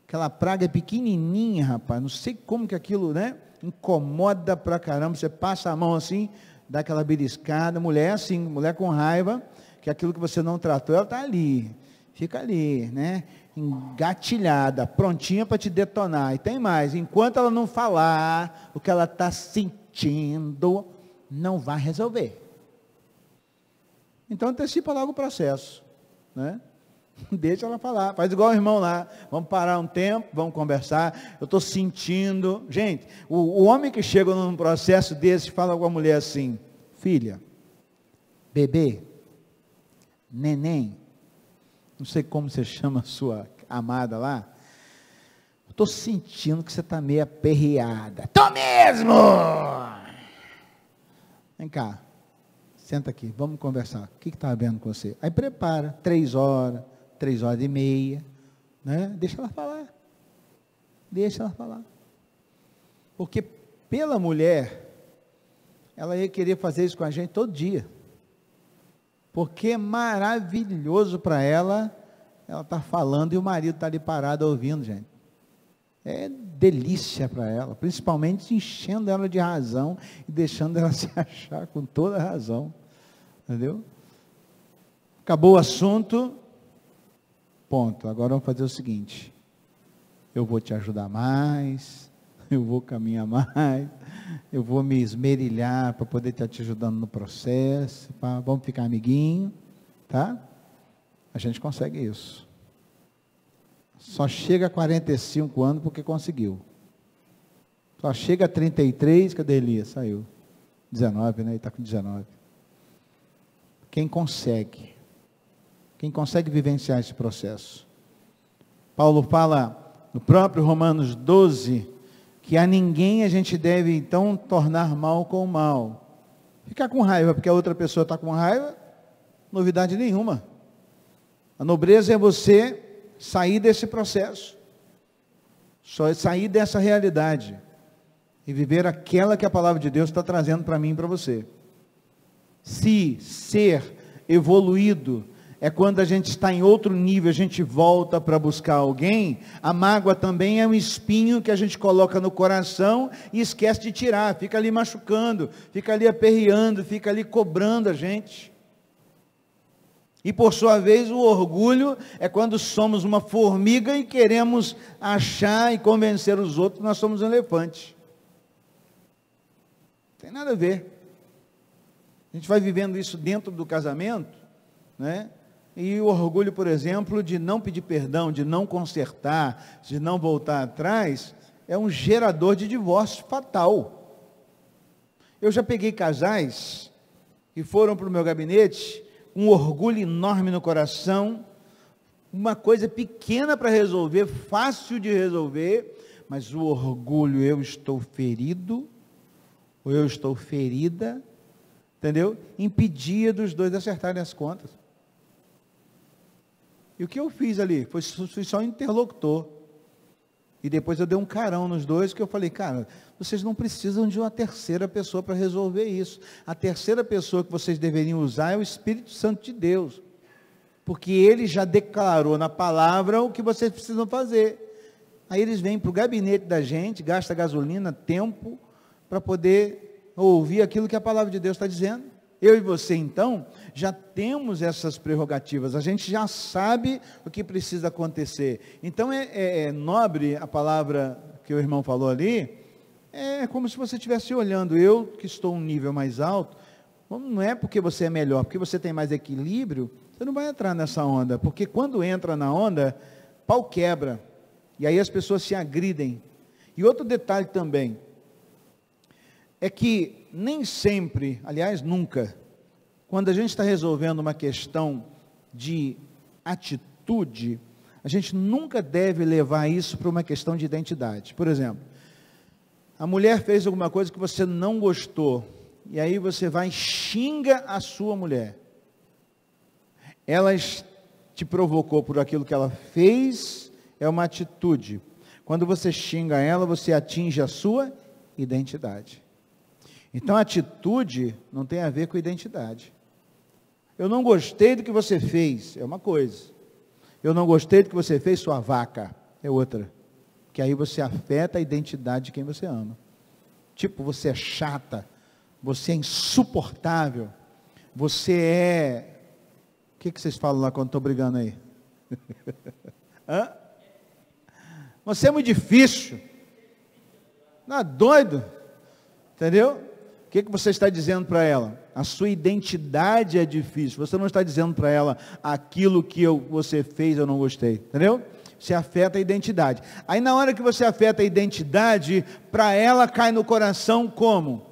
Aquela praga é pequenininha, rapaz, não sei como que aquilo, né? Incomoda pra caramba, você passa a mão assim, dá aquela beliscada, mulher assim, mulher com raiva, que aquilo que você não tratou, ela está ali, fica ali, né? Engatilhada, prontinha para te detonar. E tem mais, enquanto ela não falar o que ela está sentindo, não vai resolver. Então antecipa logo o processo, né? Deixa ela falar, faz igual o irmão lá, vamos parar um tempo, vamos conversar, eu estou sentindo, gente, o homem que chega num processo desse, fala com a mulher assim, filha, bebê, neném, não sei como você chama a sua amada lá, estou sentindo que você está meio aperreada, estou mesmo, vem cá, senta aqui, vamos conversar, o que está havendo com você? Aí prepara, 3 horas e meia, né? Deixa ela falar, porque pela mulher, ela ia querer fazer isso com a gente todo dia, porque é maravilhoso para ela está falando e o marido está ali parado ouvindo, gente, é delícia para ela, principalmente enchendo ela de razão, e deixando ela se achar com toda a razão, entendeu? Acabou o assunto, ponto. Agora vamos fazer o seguinte, eu vou te ajudar mais, eu vou caminhar mais, eu vou me esmerilhar para poder estar te ajudando no processo, vamos ficar amiguinho, tá? A gente consegue isso. Só chega a 45 anos porque conseguiu. Só chega a 33, cadê Elias? Saiu. 19, né? Ele está com 19. Quem consegue vivenciar esse processo? Paulo fala no próprio Romanos 12, que a ninguém a gente deve então tornar mal com mal. Ficar com raiva porque a outra pessoa está com raiva, novidade nenhuma. A nobreza é você sair desse processo, só sair dessa realidade e viver aquela que a palavra de Deus está trazendo para mim e para você. Se ser evoluído é quando a gente está em outro nível, a gente volta para buscar alguém, a mágoa também é um espinho que a gente coloca no coração e esquece de tirar, fica ali machucando, fica ali aperreando, fica ali cobrando a gente. E por sua vez o orgulho é quando somos uma formiga e queremos achar e convencer os outros que nós somos um elefante. Não tem nada a ver. A gente vai vivendo isso dentro do casamento, né? E o orgulho, por exemplo, de não pedir perdão, de não consertar, de não voltar atrás, é um gerador de divórcio fatal. Eu já peguei casais que foram para o meu gabinete, um orgulho enorme no coração, uma coisa pequena para resolver, fácil de resolver, mas o orgulho, eu estou ferido, ou eu estou ferida, entendeu? Impedia dos dois acertarem as contas. E o que eu fiz ali? Fui só interlocutor. E depois eu dei um carão nos dois, que eu falei, cara, vocês não precisam de uma terceira pessoa para resolver isso. A terceira pessoa que vocês deveriam usar é o Espírito Santo de Deus. Porque ele já declarou na palavra o que vocês precisam fazer. Aí eles vêm para o gabinete da gente, gasta gasolina, tempo, para poder ouvir aquilo que a palavra de Deus está dizendo. Eu e você, então, já temos essas prerrogativas, a gente já sabe o que precisa acontecer. Então, é nobre a palavra que o irmão falou ali, é como se você estivesse olhando, eu que estou um nível mais alto, não é porque você é melhor, porque você tem mais equilíbrio, você não vai entrar nessa onda, porque quando entra na onda, pau quebra, e aí as pessoas se agridem. E outro detalhe também, é que nem sempre, aliás nunca, quando a gente está resolvendo uma questão de atitude, A gente nunca deve levar isso para uma questão de identidade. Por exemplo, a mulher fez alguma coisa que você não gostou, e aí você vai e xinga a sua mulher. Ela te provocou por aquilo que ela fez, é uma atitude. Quando você xinga ela, você atinge a sua identidade. Então, a atitude não tem a ver com identidade. Eu não gostei do que você fez, é uma coisa. Eu não gostei do que você fez, sua vaca, é outra. Que aí você afeta a identidade de quem você ama. Tipo, você é chata, você é insuportável, você é... O que vocês falam lá quando estão brigando aí? Hã? Você é muito difícil. Não é doido? Entendeu? O que você está dizendo para ela? A sua identidade é difícil. Você não está dizendo para ela aquilo que você fez eu não gostei. Entendeu? Você afeta a identidade. Aí na hora que você afeta a identidade, para ela cai no coração como?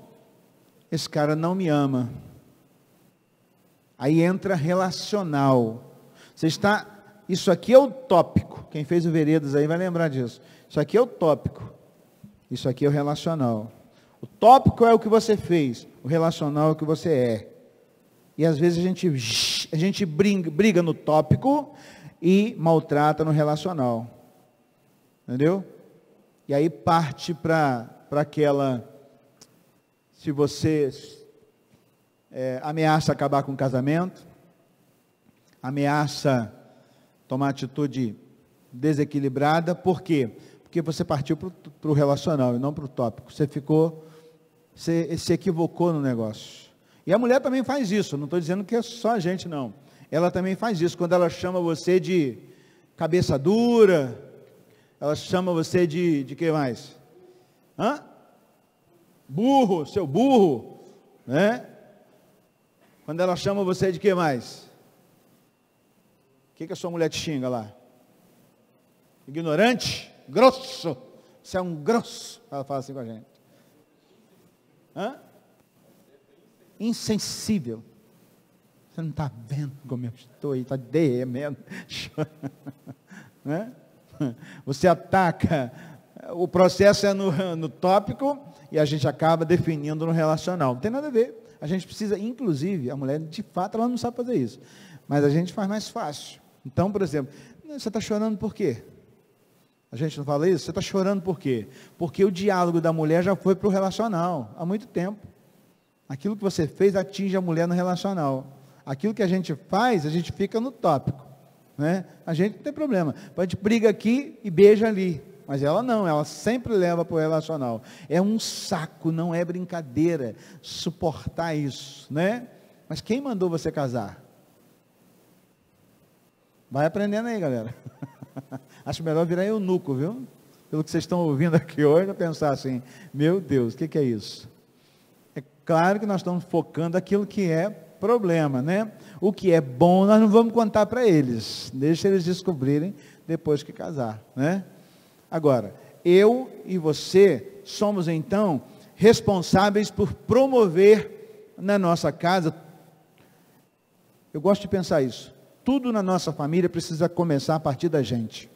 Esse cara não me ama. Aí entra relacional. Isso aqui é o tópico. Quem fez o Veredas aí vai lembrar disso. Isso aqui é o tópico. Isso aqui é o relacional. O tópico é o que você fez. O relacional é o que você é. E às vezes a gente briga no tópico e maltrata no relacional. Entendeu? E aí parte para aquela... Se você ameaça acabar com o casamento, ameaça tomar atitude desequilibrada. Por quê? Porque você partiu para o relacional e não para o tópico. Você se equivocou no negócio. E a mulher também faz isso. Não estou dizendo que é só a gente, não. Ela também faz isso. Quando ela chama você de cabeça dura, ela chama você de que mais? Burro, seu burro, né? Quando ela chama você de que mais? O que a sua mulher te xinga lá? Ignorante? Grosso? Você é um grosso. Ela fala assim com a gente. Insensível. Você não está vendo como eu estou aí, está derremendo. Né? Você ataca, o processo é no tópico e a gente acaba definindo no relacional. Não tem nada a ver. A gente precisa, inclusive, a mulher, de fato, ela não sabe fazer isso. Mas a gente faz mais fácil. Então, por exemplo, você está chorando por quê? A gente não fala isso? Você está chorando por quê? Porque o diálogo da mulher já foi para o relacional, há muito tempo. Aquilo que você fez atinge a mulher no relacional. Aquilo que a gente faz, a gente fica no tópico. Né? A gente não tem problema. A gente briga aqui e beija ali. Mas ela não, ela sempre leva para o relacional. É um saco, não é brincadeira suportar isso, né? Mas quem mandou você casar? Vai aprendendo aí, galera. Acho melhor virar eunuco, viu? Pelo que vocês estão ouvindo aqui hoje, eu pensar assim, meu Deus, o que é isso? É claro que nós estamos focando aquilo que é problema, né? O que é bom, nós não vamos contar para eles. Deixa eles descobrirem depois que casar, né? Agora, eu e você somos então responsáveis por promover na nossa casa. Eu gosto de pensar isso. Tudo na nossa família precisa começar a partir da gente.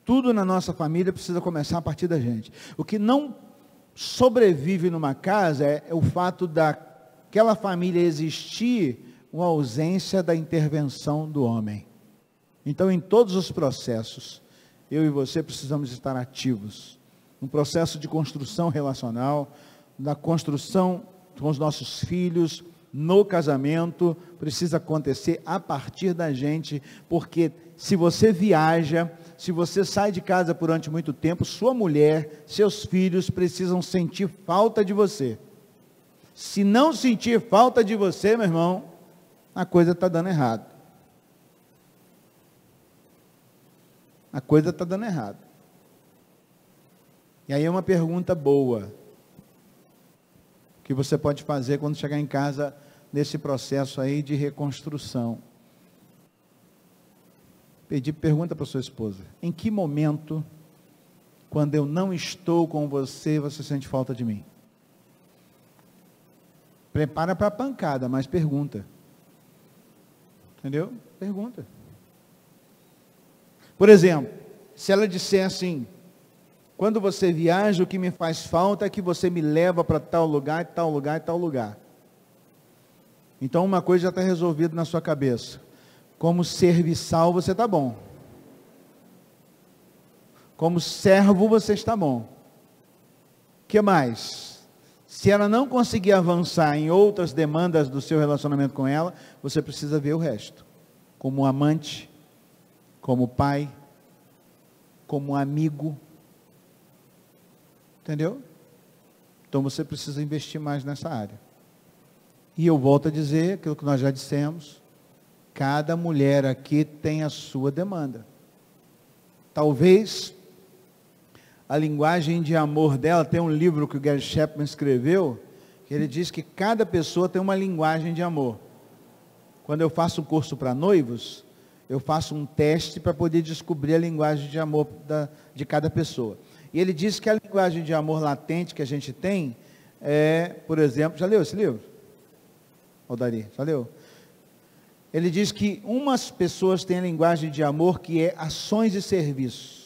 Tudo na nossa família precisa começar a partir da gente. O que não sobrevive numa casa é o fato daquela família existir com a ausência da intervenção do homem. Então, em todos os processos, eu e você precisamos estar ativos. No processo de construção relacional, na construção com os nossos filhos, no casamento, precisa acontecer a partir da gente, porque se você viaja, se você sai de casa durante muito tempo, sua mulher, seus filhos precisam sentir falta de você. Se não sentir falta de você, meu irmão, a coisa está dando errado. A coisa está dando errado. E aí é uma pergunta boa, que você pode fazer quando chegar em casa, nesse processo aí de reconstrução. Pergunta para sua esposa, em que momento, quando eu não estou com você, você sente falta de mim? Prepara para a pancada, mas pergunta. Entendeu? Pergunta. Por exemplo, se ela disser assim: quando você viaja, o que me faz falta é que você me leva para tal lugar, tal lugar, tal lugar. Então uma coisa já está resolvida na sua cabeça. Como serviçal você está bom. Como servo você está bom. O que mais? Se ela não conseguir avançar em outras demandas do seu relacionamento com ela, você precisa ver o resto. Como amante, como pai, como amigo. Entendeu? Então você precisa investir mais nessa área. E eu volto a dizer aquilo que nós já dissemos: cada mulher aqui tem a sua demanda. Talvez a linguagem de amor dela, tem um livro que o Gary Chapman escreveu, que ele diz que cada pessoa tem uma linguagem de amor. Quando eu faço um curso para noivos, eu faço um teste para poder descobrir a linguagem de amor de cada pessoa. E ele diz que a linguagem de amor latente que a gente tem é, por exemplo, já leu esse livro? Aldari, já leu? Ele diz que umas pessoas têm a linguagem de amor que é ações e serviços.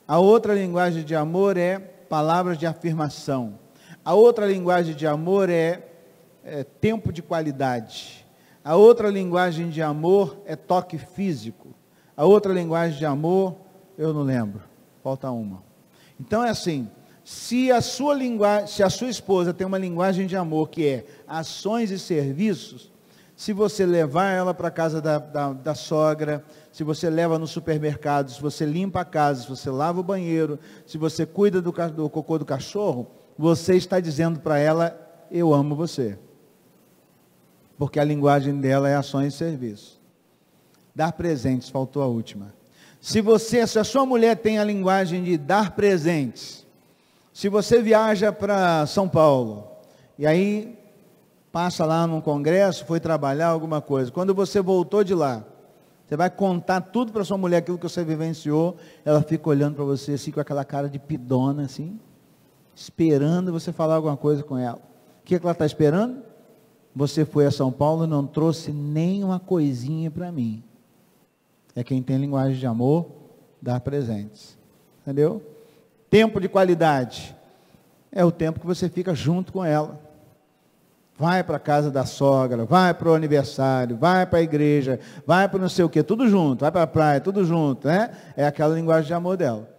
A outra linguagem de amor é palavras de afirmação. A outra linguagem de amor é tempo de qualidade. A outra linguagem de amor é toque físico. A outra linguagem de amor, eu não lembro, falta uma. Então é assim, se a sua esposa tem uma linguagem de amor que é ações e serviços, se você levar ela para a casa da sogra, se você leva no supermercado, se você limpa a casa, se você lava o banheiro, se você cuida do cocô do cachorro, você está dizendo para ela: eu amo você. Porque a linguagem dela é ações e serviços. Dar presentes, faltou a última. Se a sua mulher tem a linguagem de dar presentes, se você viaja para São Paulo, e aí passa lá num congresso, foi trabalhar alguma coisa, quando você voltou de lá, você vai contar tudo para sua mulher, aquilo que você vivenciou, ela fica olhando para você assim, com aquela cara de pidona assim, esperando você falar alguma coisa com ela. O que ela está esperando? Você foi a São Paulo e não trouxe nem uma coisinha para mim. É quem tem linguagem de amor, dar presentes. Entendeu? Tempo de qualidade. É o tempo que você fica junto com ela. Vai para a casa da sogra, vai para o aniversário, vai para a igreja, vai para não sei o que, tudo junto, vai para a praia, tudo junto, né? É aquela linguagem de amor dela.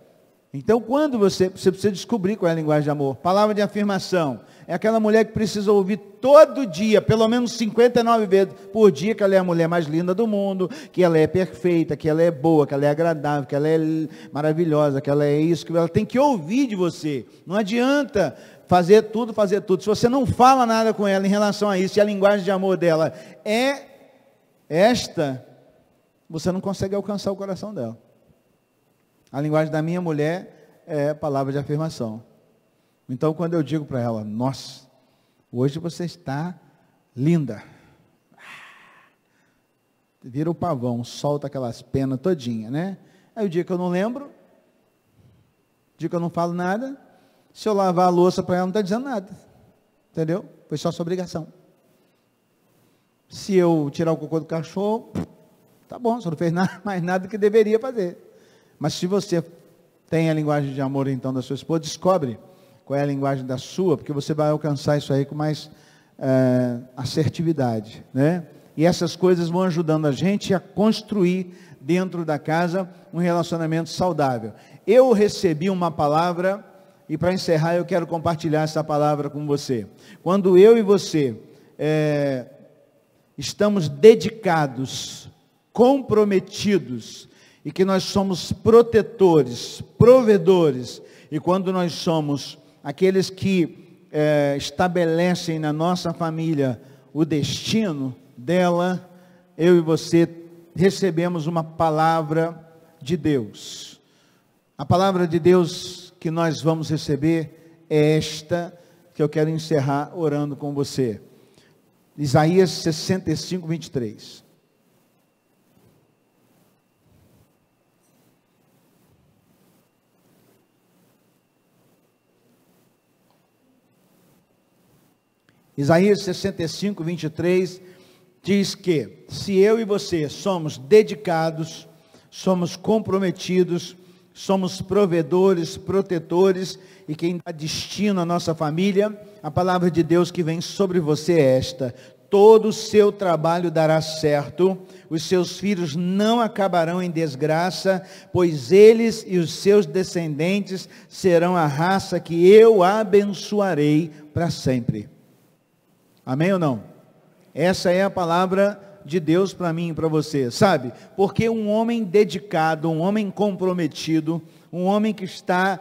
Então, quando você precisa descobrir qual é a linguagem de amor. Palavra de afirmação. É aquela mulher que precisa ouvir todo dia, pelo menos 59 vezes por dia, que ela é a mulher mais linda do mundo, que ela é perfeita, que ela é boa, que ela é agradável, que ela é maravilhosa, que ela é isso, que ela tem que ouvir de você. Não adianta fazer tudo. Se você não fala nada com ela em relação a isso, e a linguagem de amor dela é esta, você não consegue alcançar o coração dela. A linguagem da minha mulher é palavra de afirmação. Então, quando eu digo para ela: nossa, hoje você está linda. Vira o pavão, solta aquelas penas todinha, né? Aí o dia que eu não lembro, o dia que eu não falo nada, se eu lavar a louça para ela, não está dizendo nada. Entendeu? Foi só sua obrigação. Se eu tirar o cocô do cachorro, tá bom, você não fez mais nada do que deveria fazer. Mas se você tem a linguagem de amor, então, da sua esposa, descobre qual é a linguagem da sua, porque você vai alcançar isso aí com mais assertividade, né? E essas coisas vão ajudando a gente a construir dentro da casa um relacionamento saudável. Eu recebi uma palavra, e para encerrar eu quero compartilhar essa palavra com você. Quando eu e você estamos dedicados, comprometidos, e que nós somos protetores, provedores, e quando nós somos aqueles que estabelecem na nossa família o destino dela, eu e você recebemos uma palavra de Deus. A palavra de Deus que nós vamos receber é esta, que eu quero encerrar orando com você. Isaías 65, 23. Isaías 65, 23, diz que se eu e você somos dedicados, somos comprometidos, somos provedores, protetores, e quem dá destino à nossa família, a palavra de Deus que vem sobre você é esta: todo o seu trabalho dará certo, os seus filhos não acabarão em desgraça, pois eles e os seus descendentes serão a raça que eu abençoarei para sempre. Amém ou não? Essa é a palavra de Deus para mim e para você, sabe? Porque um homem dedicado, um homem comprometido, um homem que está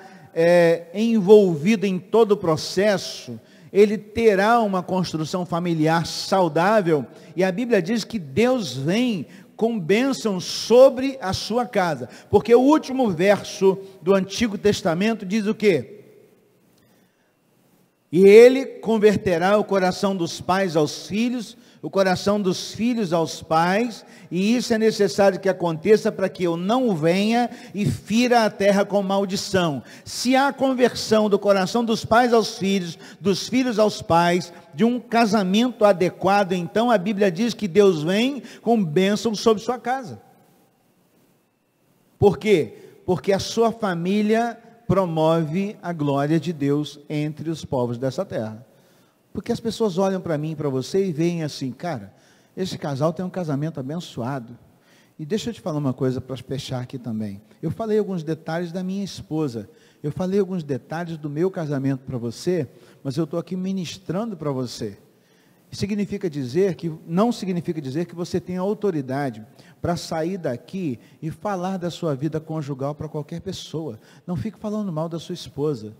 envolvido em todo o processo, ele terá uma construção familiar saudável, e a Bíblia diz que Deus vem com bênção sobre a sua casa, porque o último verso do Antigo Testamento diz o quê? E ele converterá o coração dos pais aos filhos, o coração dos filhos aos pais, e isso é necessário que aconteça para que eu não venha e fira a terra com maldição. Se há conversão do coração dos pais aos filhos, dos filhos aos pais, de um casamento adequado, então a Bíblia diz que Deus vem com bênção sobre sua casa. Por quê? Porque a sua família promove a glória de Deus entre os povos dessa terra. Porque as pessoas olham para mim e para você e veem assim: cara, esse casal tem um casamento abençoado. E deixa eu te falar uma coisa para fechar aqui também. Eu falei alguns detalhes da minha esposa, eu falei alguns detalhes do meu casamento para você, mas eu estou aqui ministrando para você. Não significa dizer que você tem autoridade para sair daqui e falar da sua vida conjugal para qualquer pessoa. Não fique falando mal da sua esposa.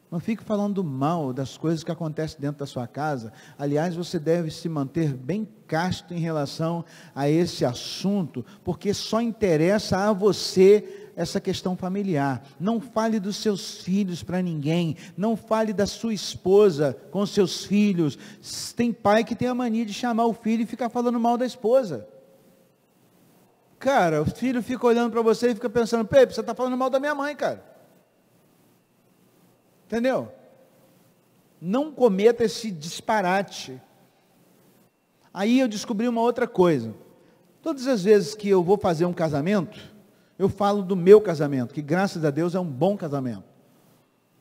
Não fique falando mal das coisas que acontecem dentro da sua casa. Aliás, você deve se manter bem casto em relação a esse assunto, porque só interessa a você essa questão familiar. Não fale dos seus filhos para ninguém. Não fale da sua esposa com seus filhos. Tem pai que tem a mania de chamar o filho e ficar falando mal da esposa. Cara, o filho fica olhando para você e fica pensando: Pepe, você está falando mal da minha mãe, cara. Entendeu? Não cometa esse disparate. Aí eu descobri uma outra coisa. Todas as vezes que eu vou fazer um casamento, eu falo do meu casamento, que graças a Deus é um bom casamento,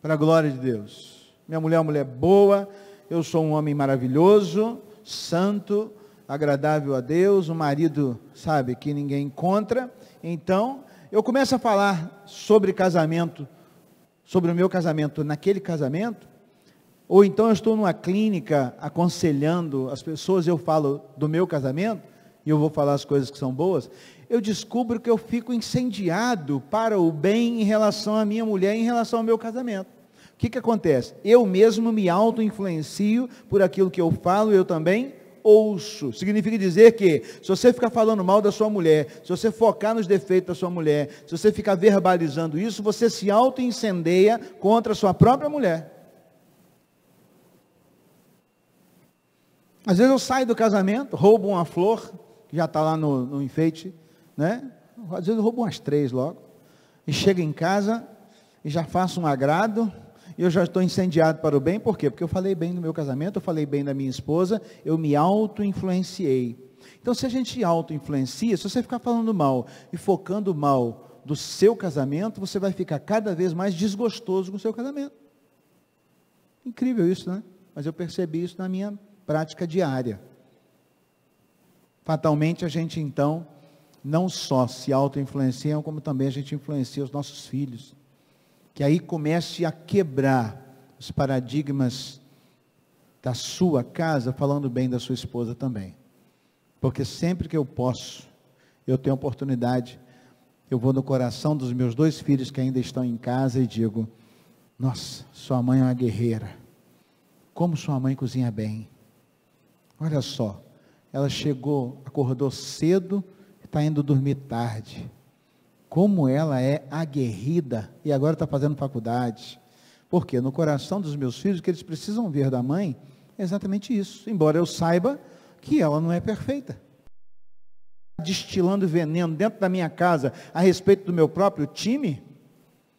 para a glória de Deus. Minha mulher é uma mulher boa, eu sou um homem maravilhoso, santo, agradável a Deus, um marido, sabe, que ninguém encontra. Então, eu começo a falar sobre casamento, sobre o meu casamento naquele casamento, ou então eu estou numa clínica aconselhando as pessoas, eu falo do meu casamento, e eu vou falar as coisas que são boas, eu descubro que eu fico incendiado para o bem em relação à minha mulher, em relação ao meu casamento. O que acontece? Eu mesmo me auto-influencio por aquilo que eu falo, eu também ouço. Significa dizer que, se você ficar falando mal da sua mulher, se você focar nos defeitos da sua mulher, se você ficar verbalizando isso, você se auto-incendeia contra a sua própria mulher. Às vezes eu saio do casamento, roubo uma flor, que já está lá no enfeite, né? Às vezes eu roubo umas 3 logo, e chego em casa, e já faço um agrado, e eu já estou incendiado para o bem. Por quê? Porque eu falei bem do meu casamento, eu falei bem da minha esposa, eu me auto-influenciei. Então, se a gente auto-influencia, se você ficar falando mal e focando mal do seu casamento, você vai ficar cada vez mais desgostoso com o seu casamento. Incrível isso, né? Mas eu percebi isso na minha prática diária. Fatalmente, a gente então não só se auto-influencia, como também a gente influencia os nossos filhos. Que aí comece a quebrar os paradigmas da sua casa, falando bem da sua esposa também. Porque sempre que eu posso, eu tenho oportunidade, eu vou no coração dos meus 2 filhos que ainda estão em casa e digo: nossa, sua mãe é uma guerreira. Como sua mãe cozinha bem. Olha só, ela chegou, acordou cedo, está indo dormir tarde. Como ela é aguerrida e agora está fazendo faculdade. Porque no coração dos meus filhos, o que eles precisam ver da mãe é exatamente isso. Embora eu saiba que ela não é perfeita. Destilando veneno dentro da minha casa a respeito do meu próprio time.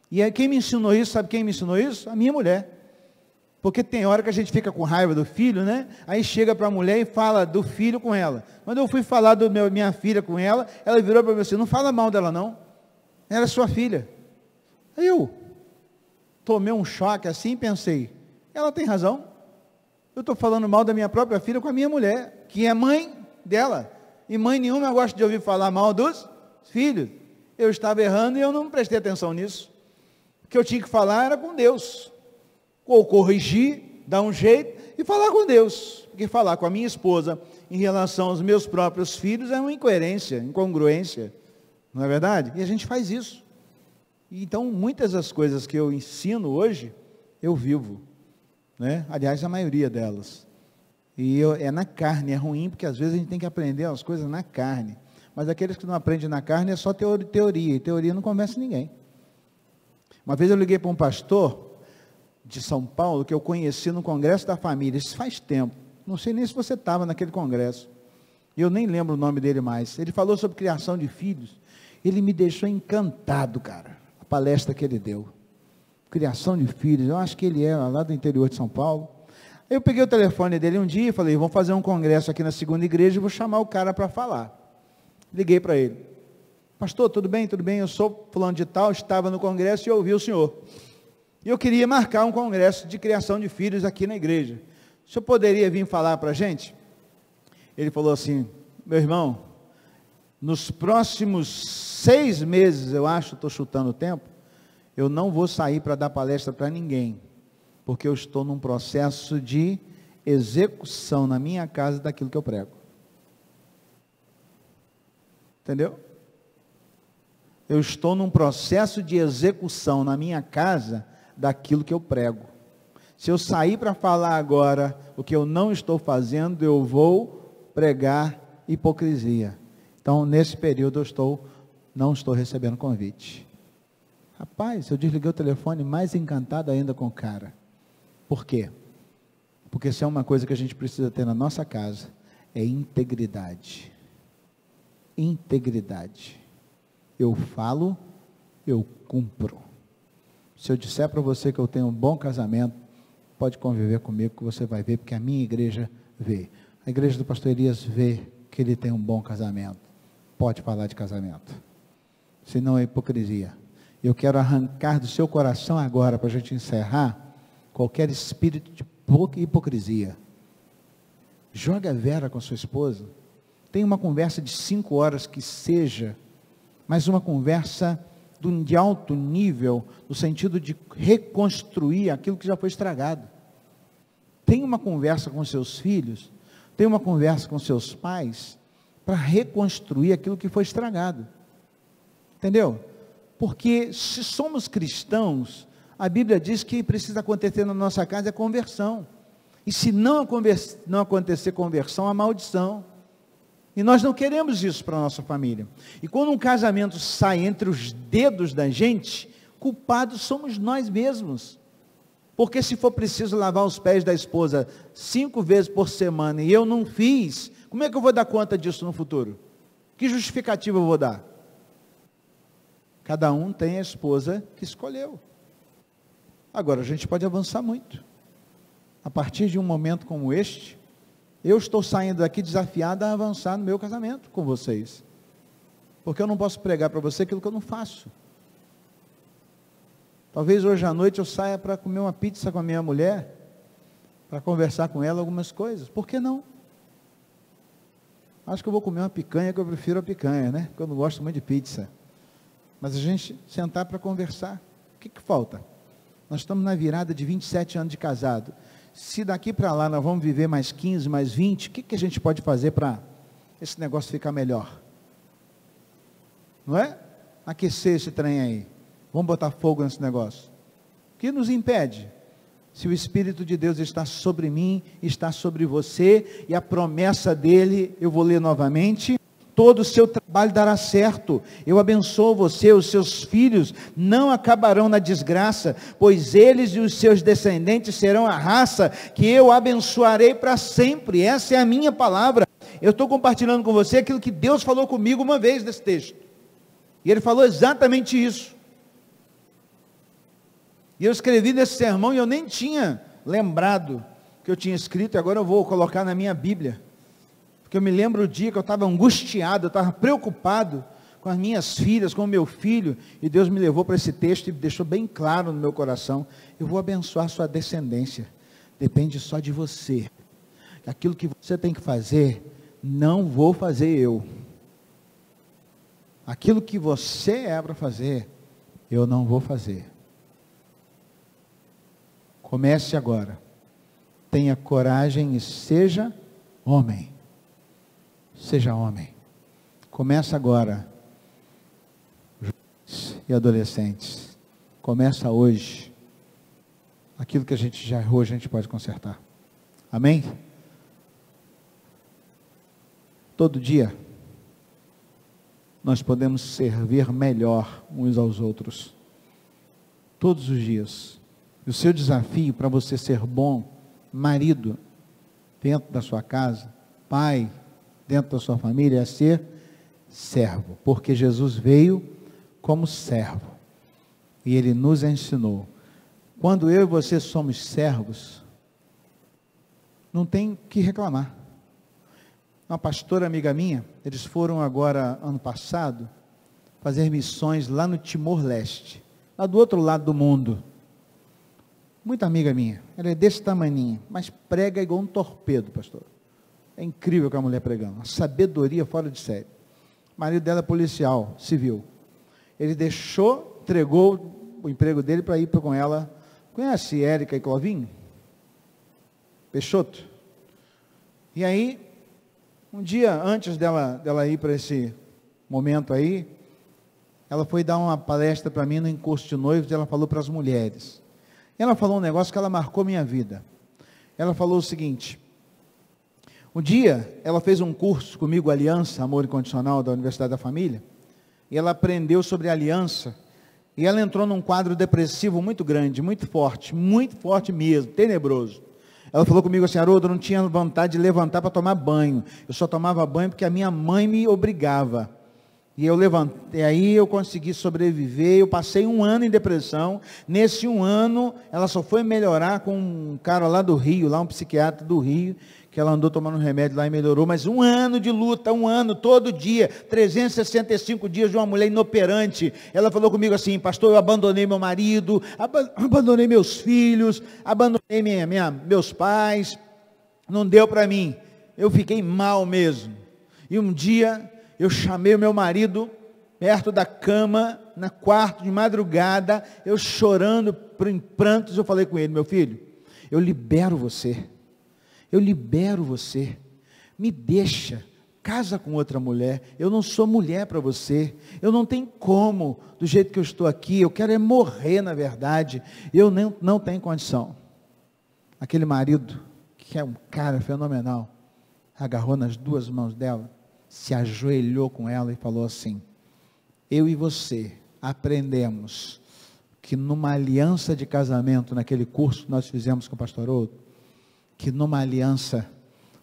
E aí quem me ensinou isso, sabe quem me ensinou isso? A minha mulher. Porque tem hora que a gente fica com raiva do filho, né? Aí chega para a mulher e fala do filho com ela. Quando eu fui falar minha filha com ela, ela virou para mim assim, não fala mal dela não, ela é sua filha. Aí eu tomei um choque assim e pensei, ela tem razão. Eu estou falando mal da minha própria filha com a minha mulher, que é mãe dela. E mãe nenhuma gosta de ouvir falar mal dos filhos. Eu estava errando e eu não prestei atenção nisso. O que eu tinha que falar era com Deus. Ou corrigir, dar um jeito e falar com Deus. Porque falar com a minha esposa em relação aos meus próprios filhos é uma incoerência, incongruência. Não é verdade? E a gente faz isso. Então, muitas das coisas que eu ensino hoje, eu vivo. Né? Aliás, a maioria delas. E é na carne, é ruim, porque às vezes a gente tem que aprender as coisas na carne. Mas aqueles que não aprendem na carne é só teoria, e teoria não convence ninguém. Uma vez eu liguei para um pastor de São Paulo, que eu conheci no Congresso da Família, isso faz tempo, não sei nem se você estava naquele congresso, eu nem lembro o nome dele mais. Ele falou sobre criação de filhos, ele me deixou encantado, cara, a palestra que ele deu. Criação de filhos, eu acho que ele era lá do interior de São Paulo. Aí eu peguei o telefone dele um dia e falei, vamos fazer um congresso aqui na segunda igreja e vou chamar o cara para falar. Liguei para ele, pastor, tudo bem, eu sou fulano de tal, estava no congresso e ouvi o senhor. E eu queria marcar um congresso de criação de filhos aqui na igreja. O senhor poderia vir falar para a gente? Ele falou assim, meu irmão, nos próximos 6 meses, eu acho, estou chutando o tempo, eu não vou sair para dar palestra para ninguém, porque eu estou num processo de execução na minha casa daquilo que eu prego. Entendeu? Eu estou num processo de execução na minha casa daquilo que eu prego. Se eu sair para falar agora o que eu não estou fazendo, eu vou pregar hipocrisia. Então, nesse período, não estou recebendo convite. Rapaz, eu desliguei o telefone mais encantado ainda com o cara. Por quê? Porque se é uma coisa que a gente precisa ter na nossa casa, é integridade. Integridade. Eu falo, eu cumpro. Se eu disser para você que eu tenho um bom casamento, pode conviver comigo que você vai ver, porque a minha igreja vê. A igreja do pastor Elias vê que ele tem um bom casamento. Pode falar de casamento. Senão é hipocrisia. Eu quero arrancar do seu coração agora, para a gente encerrar, qualquer espírito de hipocrisia. Joga a Vera com a sua esposa. Tem uma conversa de 5 horas que seja, mas uma conversa de alto nível, no sentido de reconstruir aquilo que já foi estragado. Tem uma conversa com seus filhos, tem uma conversa com seus pais, para reconstruir aquilo que foi estragado. Entendeu? Porque se somos cristãos, a Bíblia diz que precisa acontecer na nossa casa é conversão. E se não acontecer conversão, há maldição. E nós não queremos isso para a nossa família. E quando um casamento sai entre os dedos da gente, culpados somos nós mesmos. Porque se for preciso lavar os pés da esposa 5 vezes por semana e eu não fiz, como é que eu vou dar conta disso no futuro? Que justificativa eu vou dar? Cada um tem a esposa que escolheu. Agora, a gente pode avançar muito. A partir de um momento como este, eu estou saindo daqui desafiado a avançar no meu casamento com vocês. Porque eu não posso pregar para você aquilo que eu não faço. Talvez hoje à noite eu saia para comer uma pizza com a minha mulher, para conversar com ela algumas coisas. Por que não? Acho que eu vou comer uma picanha, que eu prefiro a picanha, né? Porque eu não gosto muito de pizza. Mas a gente sentar para conversar. O que falta? Nós estamos na virada de 27 anos de casado. Se daqui para lá nós vamos viver mais 15, mais 20, o que a gente pode fazer para esse negócio ficar melhor? Não é? Aquecer esse trem aí. Vamos botar fogo nesse negócio. O que nos impede? Se o Espírito de Deus está sobre mim, está sobre você, e a promessa dele, eu vou ler novamente, todo o seu trabalho dará certo, eu abençoo você, os seus filhos não acabarão na desgraça, pois eles e os seus descendentes serão a raça que eu abençoarei para sempre. Essa é a minha palavra. Eu estou compartilhando com você aquilo que Deus falou comigo uma vez nesse texto, e Ele falou exatamente isso. E eu escrevi nesse sermão e eu nem tinha lembrado que eu tinha escrito e agora eu vou colocar na minha Bíblia. Porque eu me lembro o dia que eu estava angustiado, eu estava preocupado com as minhas filhas, com o meu filho, e Deus me levou para esse texto e deixou bem claro no meu coração: eu vou abençoar sua descendência, depende só de você. Aquilo que você tem que fazer, não vou fazer eu. Aquilo que você é para fazer, eu não vou fazer. Comece agora. Tenha coragem e seja homem. Seja homem. Começa agora. Jovens e adolescentes. Começa hoje. Aquilo que a gente já errou, a gente pode consertar. Amém? Todo dia, nós podemos servir melhor uns aos outros. Todos os dias. E o seu desafio para você ser bom marido dentro da sua casa, pai dentro da sua família, é ser servo. Porque Jesus veio como servo. E Ele nos ensinou. Quando eu e você somos servos, não tem o que reclamar. Uma pastora amiga minha, eles foram agora, ano passado, fazer missões lá no Timor-Leste, lá do outro lado do mundo. Muita amiga minha, ela é desse tamaninho, mas prega igual um torpedo, pastor. É incrível que a mulher pregando, uma sabedoria fora de série. O marido dela é policial, civil. Ele entregou o emprego dele para ir com ela. Conhece Érica e Clovinho? Peixoto. E aí, um dia antes dela ir para esse momento aí, ela foi dar uma palestra para mim no curso de noivos, e ela falou para as mulheres. Ela falou um negócio que ela marcou minha vida. Ela falou o seguinte: um dia ela fez um curso comigo, Aliança, Amor Incondicional, da Universidade da Família, e ela aprendeu sobre aliança, e ela entrou num quadro depressivo muito grande, muito forte mesmo, tenebroso. Ela falou comigo assim: Haroldo, eu não tinha vontade de levantar para tomar banho, eu só tomava banho porque a minha mãe me obrigava. E eu levantei, aí eu consegui sobreviver, eu passei 1 ano em depressão. Nesse 1 ano, ela só foi melhorar com um cara lá do Rio, lá um psiquiatra do Rio, que ela andou tomando remédio lá e melhorou. Mas 1 ano de luta, 1 ano, todo dia, 365 dias de uma mulher inoperante. Ela falou comigo assim: pastor, eu abandonei meu marido, abandonei meus filhos, abandonei meus pais, não deu para mim, eu fiquei mal mesmo. E um dia eu chamei o meu marido perto da cama, no quarto de madrugada, eu chorando, em prantos, eu falei com ele: meu filho, eu libero você, me deixa, casa com outra mulher, eu não sou mulher para você, eu não tenho como, do jeito que eu estou aqui, eu quero é morrer na verdade, eu não tenho condição. Aquele marido, que é um cara fenomenal, agarrou nas 2 mãos dela, se ajoelhou com ela e falou assim: eu e você aprendemos que numa aliança de casamento, naquele curso que nós fizemos com o pastor Haroldo, que numa aliança,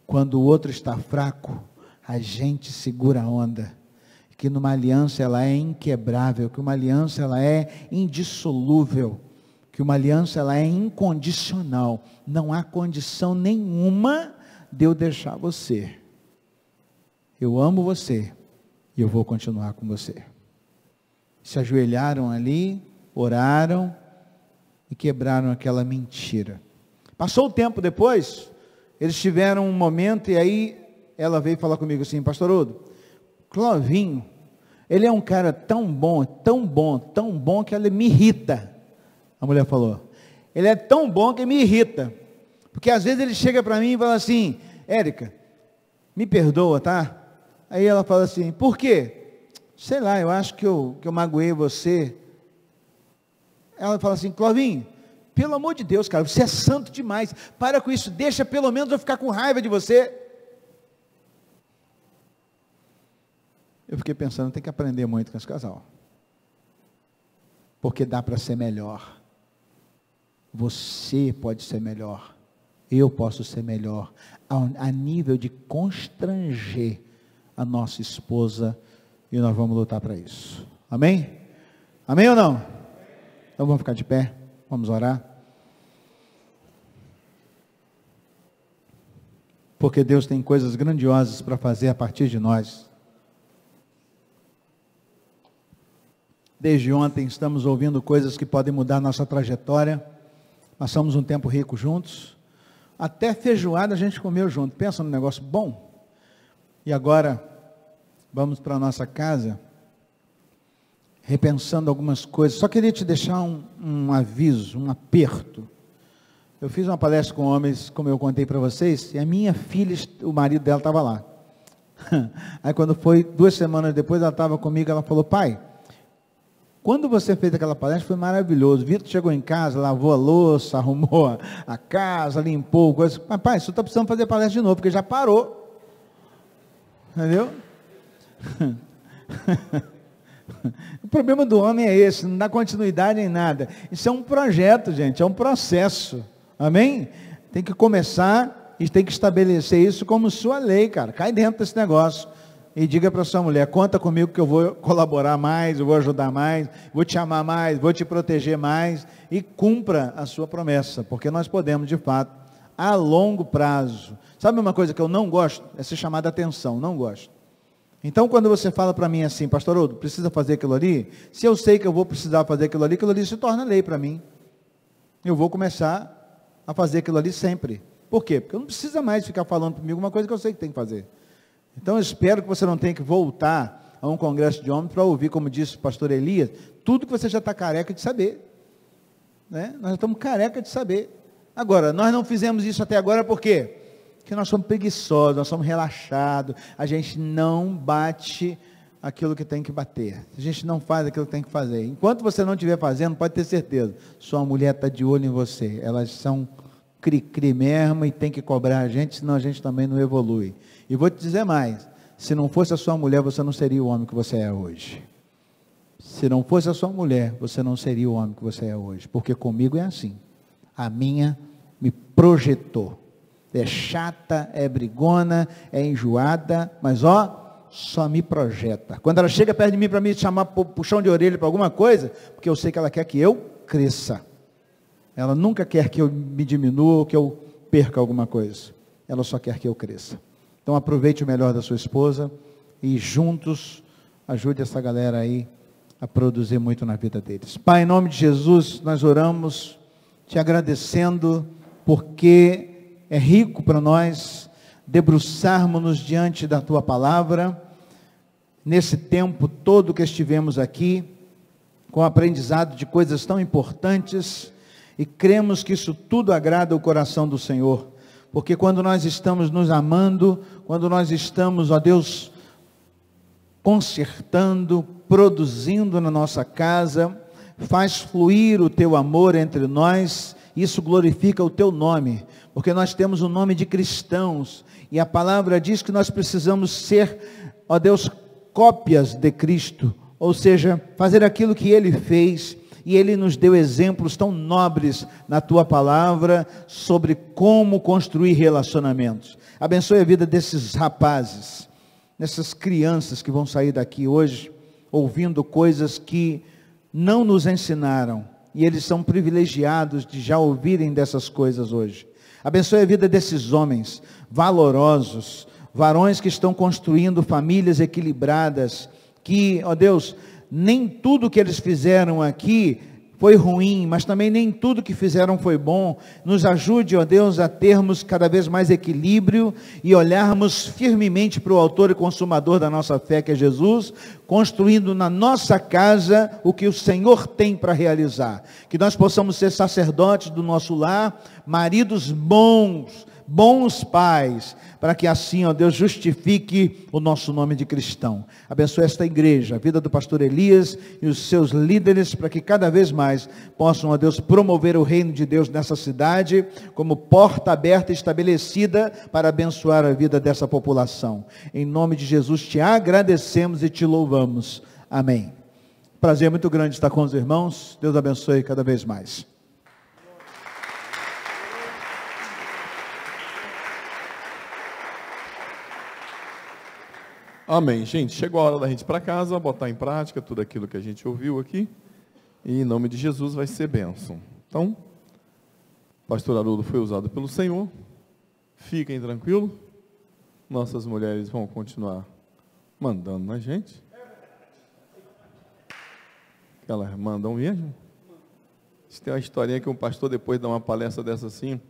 quando o outro está fraco, a gente segura a onda, que numa aliança ela é inquebrável, que uma aliança ela é indissolúvel, que uma aliança ela é incondicional, não há condição nenhuma de eu deixar você. Eu amo você e eu vou continuar com você. Se ajoelharam ali, oraram e quebraram aquela mentira. Passou o tempo depois, eles tiveram um momento e aí ela veio falar comigo assim: pastor Haroldo, Clovinho, ele é um cara tão bom que ele me irrita. A mulher falou: ele é tão bom que me irrita, porque às vezes ele chega para mim e fala assim: Érica, me perdoa, tá? Aí ela fala assim: por quê? Sei lá, eu acho que eu magoei você. Ela fala assim: Clovinho, pelo amor de Deus, cara, você é santo demais, para com isso, deixa pelo menos eu ficar com raiva de você. Eu fiquei pensando, tem que aprender muito com esse casal, porque dá para ser melhor. Você pode ser melhor, eu posso ser melhor, a nível de constranger a nossa esposa, e nós vamos lutar para isso. Amém? Amém ou não? Então vamos ficar de pé, vamos orar. porque Deus tem coisas grandiosas para fazer a partir de nós. Desde ontem estamos ouvindo coisas que podem mudar nossa trajetória. Passamos um tempo rico juntos. Até feijoada a gente comeu junto. Pensa num negócio bom. E agora vamos para a nossa casa, repensando algumas coisas. Só queria te deixar um aviso, um aperto. Eu fiz uma palestra com homens, como eu contei para vocês, e a minha filha, o marido dela estava lá. Aí quando foi 2 semanas depois, ela estava comigo, ela falou: pai, quando você fez aquela palestra foi maravilhoso. Vitor chegou em casa, lavou a louça, arrumou a casa, limpou coisas. Mas pai, você está precisando fazer palestra de novo, porque já parou. Entendeu? O problema do homem é esse, não dá continuidade em nada. Isso é um projeto, gente, é um processo. Amém? Tem que começar e tem que estabelecer isso como sua lei, cara. Cai dentro desse negócio. E diga para sua mulher: conta comigo que eu vou colaborar mais, eu vou ajudar mais, vou te amar mais, vou te proteger mais. E cumpra a sua promessa, porque nós podemos, de fato, a longo prazo. Sabe uma coisa que eu não gosto? É ser chamado a atenção, não gosto. Então, quando você fala para mim assim: pastor Haroldo, precisa fazer aquilo ali? Se eu sei que eu vou precisar fazer aquilo ali se torna lei para mim. Eu vou começar a fazer aquilo ali sempre. Por quê? Porque eu não precisa mais ficar falando comigo uma coisa que eu sei que tem que fazer. Então eu espero que você não tenha que voltar a um congresso de homens para ouvir, como disse o pastor Elias, tudo que você já está careca de saber. Né? Nós estamos careca de saber. Agora, nós não fizemos isso até agora por quê? Porque nós somos preguiçosos, nós somos relaxados, a gente não bate aquilo que tem que bater, a gente não faz aquilo que tem que fazer. Enquanto você não estiver fazendo, pode ter certeza, sua mulher está de olho em você, elas são cri-cri mesmo e tem que cobrar a gente, senão a gente também não evolui. E vou te dizer mais, se não fosse a sua mulher, você não seria o homem que você é hoje. Se não fosse a sua mulher, você não seria o homem que você é hoje, porque comigo é assim, a minha me projetou. É chata, é brigona, é enjoada, mas só me projeta. Quando ela chega perto de mim para me chamar puxão de orelha para alguma coisa, porque eu sei que ela quer que eu cresça. Ela nunca quer que eu me diminua, que eu perca alguma coisa. Ela só quer que eu cresça. Então aproveite o melhor da sua esposa e juntos ajude essa galera aí a produzir muito na vida deles. Pai, em nome de Jesus, nós oramos te agradecendo porque é rico para nós debruçarmos-nos diante da tua palavra, nesse tempo todo que estivemos aqui, com o aprendizado de coisas tão importantes, e cremos que isso tudo agrada o coração do Senhor, porque quando nós estamos nos amando, quando nós estamos, ó Deus, consertando, produzindo na nossa casa, faz fluir o teu amor entre nós, isso glorifica o teu nome, porque nós temos o nome de cristãos, e a palavra diz que nós precisamos ser, ó Deus, cópias de Cristo, ou seja, fazer aquilo que Ele fez, e Ele nos deu exemplos tão nobres na tua palavra, sobre como construir relacionamentos. Abençoe a vida desses rapazes, dessas crianças que vão sair daqui hoje, ouvindo coisas que não nos ensinaram, e eles são privilegiados de já ouvirem dessas coisas hoje. Abençoe a vida desses homens valorosos, varões que estão construindo famílias equilibradas, que, ó Deus, nem tudo que eles fizeram aqui foi ruim, mas também nem tudo que fizeram foi bom. Nos ajude, ó Deus, a termos cada vez mais equilíbrio e olharmos firmemente para o autor e consumador da nossa fé, que é Jesus, construindo na nossa casa o que o Senhor tem para realizar. Que nós possamos ser sacerdotes do nosso lar, maridos bons pais, para que assim, ó Deus, justifique o nosso nome de cristão. Abençoe esta igreja, a vida do pastor Elias e os seus líderes, para que cada vez mais possam, ó Deus, promover o reino de Deus nessa cidade, como porta aberta e estabelecida para abençoar a vida dessa população. Em nome de Jesus te agradecemos e te louvamos. Amém. Prazer muito grande estar com os irmãos. Deus abençoe cada vez mais. Amém, gente, chegou a hora da gente ir para casa, botar em prática tudo aquilo que a gente ouviu aqui, e em nome de Jesus vai ser bênção. Então, pastor Haroldo foi usado pelo Senhor, fiquem tranquilos, nossas mulheres vão continuar mandando na gente. Elas mandam mesmo. Tem uma historinha que um pastor, depois de dar uma palestra dessa assim,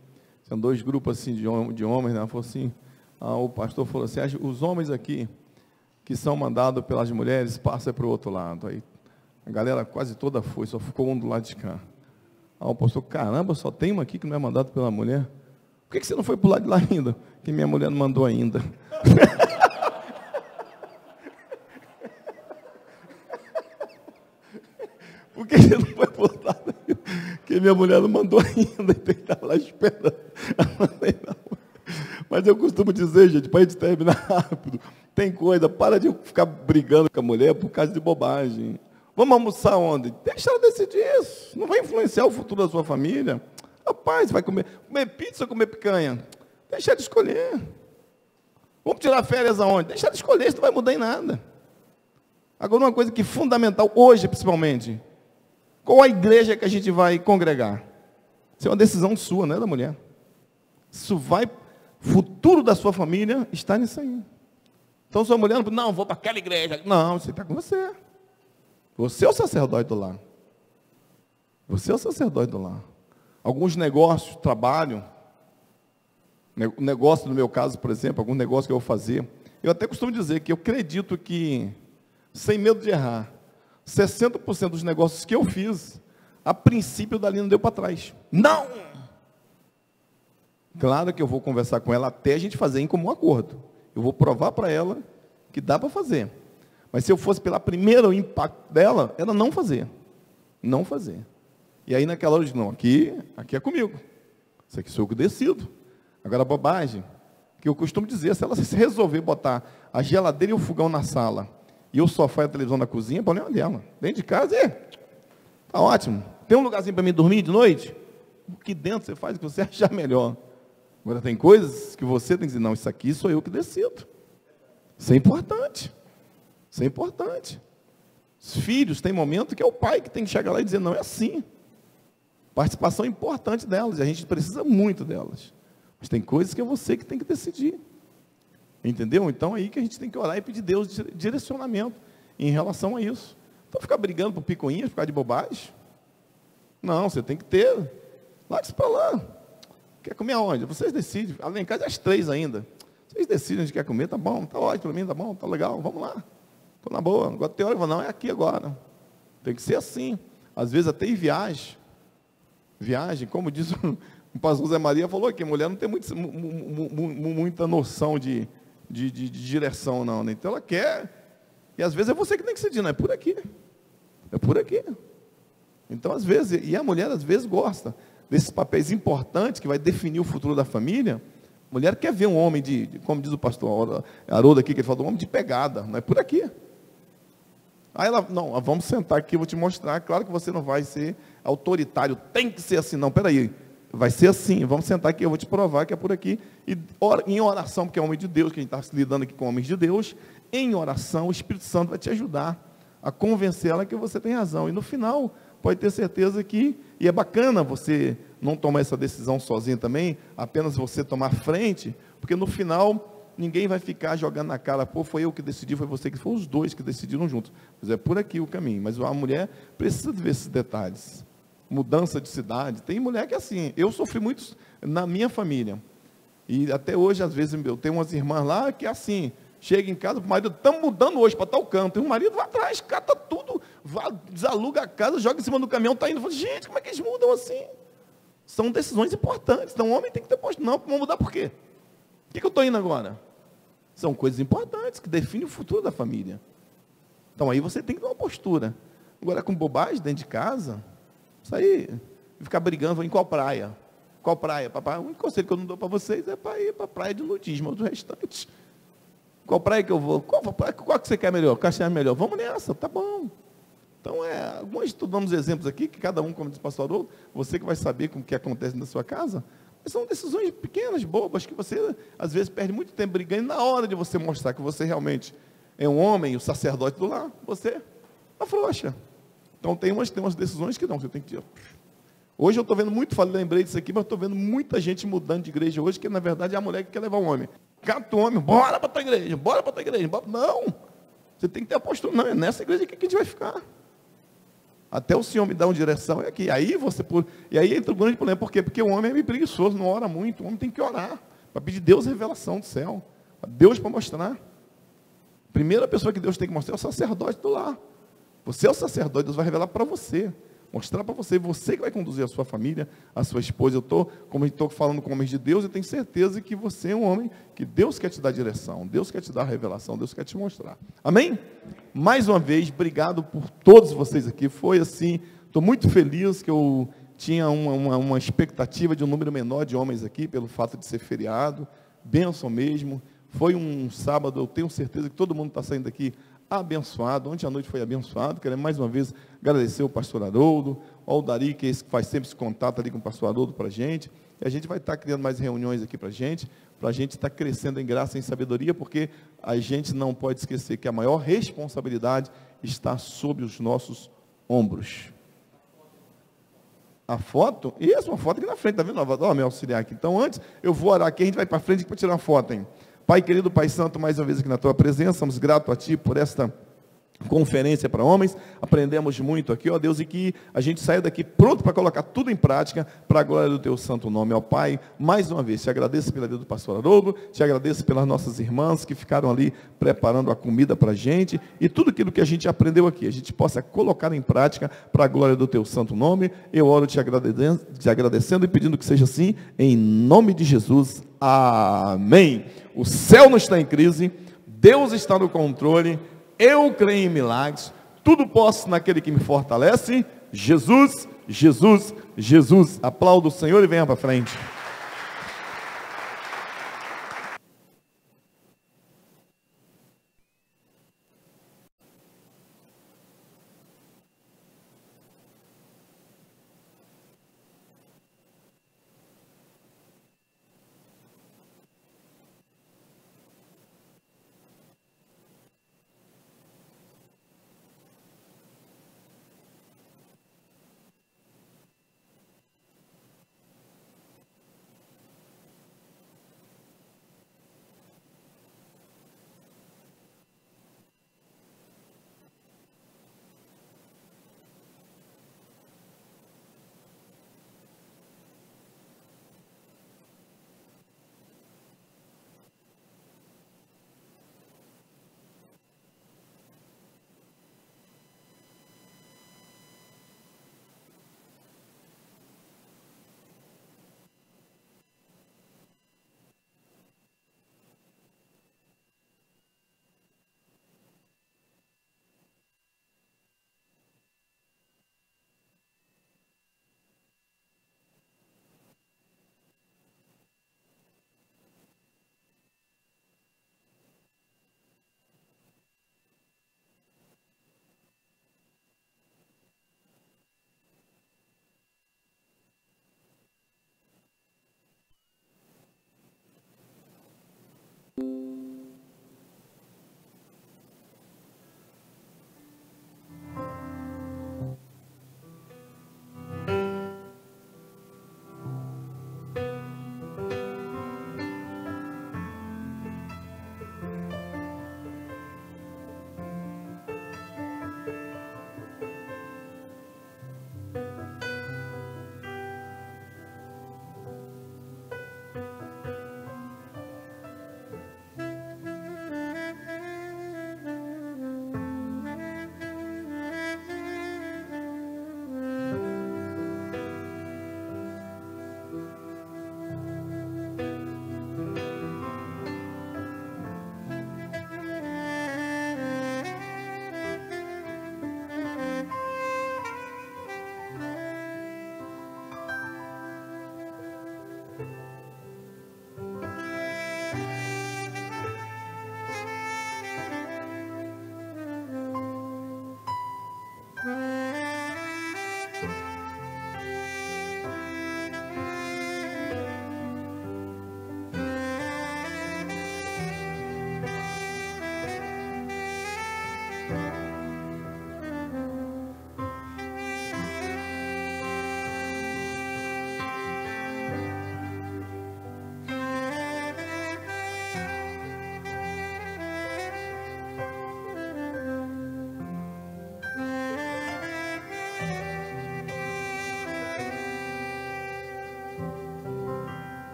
são 2 grupos assim de homens, né? Falou assim, o pastor falou assim, os homens aqui, que são mandados pelas mulheres, passam para o outro lado. Aí a galera quase toda foi, só ficou um do lado de cá. Aí o pastor, caramba, só tem um aqui que não é mandado pela mulher. Por que você não foi para o lado de lá ainda? Que minha mulher não mandou ainda. Por que você não foi para o outro lado ainda? Que minha mulher não mandou ainda, e tem que estar lá esperando. Mas eu costumo dizer, gente, para a gente terminar rápido, tem coisa, para de ficar brigando com a mulher por causa de bobagem. Vamos almoçar onde? Deixa ela decidir isso. Não vai influenciar o futuro da sua família. Rapaz, vai comer pizza ou comer picanha? Deixa ela escolher. Vamos tirar férias aonde? Deixa ela escolher, isso não vai mudar em nada. Agora, uma coisa que é fundamental, hoje principalmente, qual a igreja que a gente vai congregar? Isso é uma decisão sua, não é da mulher. Isso vai, futuro da sua família está nisso aí. Então, sua mulher não vou para aquela igreja. Não, você está com você. Você é o sacerdote do lar. Você é o sacerdote do lar. Alguns negócios, trabalho, negócio no meu caso, por exemplo, algum negócio que eu vou fazer, eu até costumo dizer que eu acredito que, sem medo de errar, 60% dos negócios que eu fiz, a princípio dali não deu para trás. Não! Claro que eu vou conversar com ela até a gente fazer em comum acordo. Eu vou provar para ela que dá para fazer. Mas se eu fosse pela primeira impacto dela, ela não fazer. Não fazer. E aí naquela hora eu digo, não, aqui é comigo. Isso aqui sou eu que decido. Agora a bobagem, que eu costumo dizer, se ela se resolver botar a geladeira e o fogão na sala, e o sofá e a televisão na cozinha, é problema dela. Dentro de casa, tá ótimo. Tem um lugarzinho para mim dormir de noite? Aqui dentro você faz o que você achar melhor. Agora tem coisas que você tem que dizer, não, isso aqui sou eu que decido. Isso é importante. Isso é importante. Os filhos têm momento que é o pai que tem que chegar lá e dizer, não, é assim. Participação importante delas, e a gente precisa muito delas. Mas tem coisas que é você que tem que decidir. Entendeu? Então é aí que a gente tem que orar e pedir Deus direcionamento em relação a isso. Então ficar brigando por picuinhas, por causa de bobagem? Não, você tem que ter. Larga isso para lá. Quer comer aonde? Vocês decidem. Além em casa é às 3 ainda. Vocês decidem onde quer comer, tá bom, tá ótimo para mim, tá bom, tá legal, vamos lá. Estou na boa. Agora tem hora que eu falo, não, é aqui agora. Tem que ser assim. Às vezes até em viagem. Viagem, como diz o pastor Zé Maria, falou que a mulher não tem muita noção de direção, não. Né? Então ela quer, e às vezes é você que tem que decidir, não é por aqui. É por aqui. Então, às vezes, e a mulher às vezes gosta desses papéis importantes que vai definir o futuro da família. A mulher quer ver um homem como diz o pastor Haroldo aqui, que ele falou, um homem de pegada, não é por aqui. Aí ela, não, vamos sentar aqui, eu vou te mostrar, claro que você não vai ser autoritário, tem que ser assim, não, peraí, vai ser assim, vamos sentar aqui, eu vou te provar que é por aqui, e em oração, porque é homem de Deus, que a gente está lidando aqui com homens de Deus, em oração, o Espírito Santo vai te ajudar a convencer ela que você tem razão, e no final, pode ter certeza que, e é bacana você não tomar essa decisão sozinho também, apenas você tomar frente, porque no final, ninguém vai ficar jogando na cara, pô, foi eu que decidi, foi você que, foi os dois que decidiram juntos, mas é por aqui o caminho, mas a mulher precisa de ver esses detalhes, mudança de cidade, tem mulher que é assim, eu sofri muito na minha família, e até hoje, às vezes, eu tenho umas irmãs lá que é assim, chega em casa, o marido, estamos mudando hoje para tal canto, e o marido vai atrás, cata tudo, desaluga a casa, joga em cima do caminhão, está indo, fala, gente, como é que eles mudam assim? São decisões importantes, então o homem tem que ter posto, não, vamos mudar por quê? Por que eu estou indo agora? São coisas importantes, que definem o futuro da família. Então aí você tem que ter uma postura. Agora com bobagem dentro de casa, isso aí, ficar brigando, em qual praia? Qual praia? Papai, o único conselho que eu não dou para vocês é para ir para a praia de nudismo, do restante. Qual praia que eu vou? Qual que você quer melhor? Qual é melhor? Vamos nessa, tá bom. Então, nós estudamos exemplos aqui, que cada um, como diz o pastor Haroldo, você que vai saber como que acontece na sua casa, mas são decisões pequenas, bobas, que você, às vezes, perde muito tempo brigando, e na hora de você mostrar que você realmente é um homem, o sacerdote do lar, você afrouxa. Então, tem umas decisões que não, você tem que... Hoje eu estou vendo muito, lembrei disso aqui, mas estou vendo muita gente mudando de igreja hoje, que na verdade é a mulher que quer levar o homem. Cata o homem, bora para a tua igreja, bora para a tua igreja. Não, você tem que ter a postura, não, é nessa igreja aqui que a gente vai ficar. Até o Senhor me dá uma direção, é aqui. E aí entra o grande problema, por quê? Porque o homem é meio preguiçoso, não ora muito, o homem tem que orar, para pedir Deus revelação do céu, Deus para mostrar. A primeira pessoa que Deus tem que mostrar é o sacerdote do lar. Você é o sacerdote, Deus vai revelar para você, mostrar para você, você que vai conduzir a sua família, a sua esposa. Como eu estou falando com homens de Deus, eu tenho certeza que você é um homem que Deus quer te dar direção, Deus quer te dar revelação, Deus quer te mostrar. Amém? Mais uma vez, obrigado por todos vocês aqui. Foi assim, estou muito feliz que eu tinha uma expectativa de um número menor de homens aqui, pelo fato de ser feriado, bênção mesmo. Foi um sábado, eu tenho certeza que todo mundo está saindo daqui abençoado. Ontem à noite foi abençoado. Quero mais uma vez agradecer o pastor Haroldo, ao Dari, que é esse que faz sempre esse contato ali com o pastor Haroldo para a gente. E a gente vai estar criando mais reuniões aqui para a gente estar crescendo em graça e em sabedoria, porque a gente não pode esquecer que a maior responsabilidade está sobre os nossos ombros. A foto? Isso, uma foto aqui na frente, está vendo? Ó, meu auxiliar aqui. Então, antes, eu vou orar aqui, a gente vai para frente para tirar uma foto, hein? Pai querido, Pai Santo, mais uma vez aqui na Tua presença, somos gratos a Ti por esta conferência para homens, aprendemos muito aqui, ó Deus, e que a gente saia daqui pronto para colocar tudo em prática, para a glória do Teu santo nome, ó Pai. Mais uma vez, te agradeço pela vida do pastor Haroldo, te agradeço pelas nossas irmãs que ficaram ali preparando a comida para a gente, e tudo aquilo que a gente aprendeu aqui, a gente possa colocar em prática para a glória do Teu santo nome. Eu oro te agradecendo e pedindo que seja assim, em nome de Jesus, amém. O céu não está em crise, Deus está no controle. Eu creio em milagres, tudo posso naquele que me fortalece. Jesus, Jesus, Jesus. Aplauda o Senhor e venha para frente.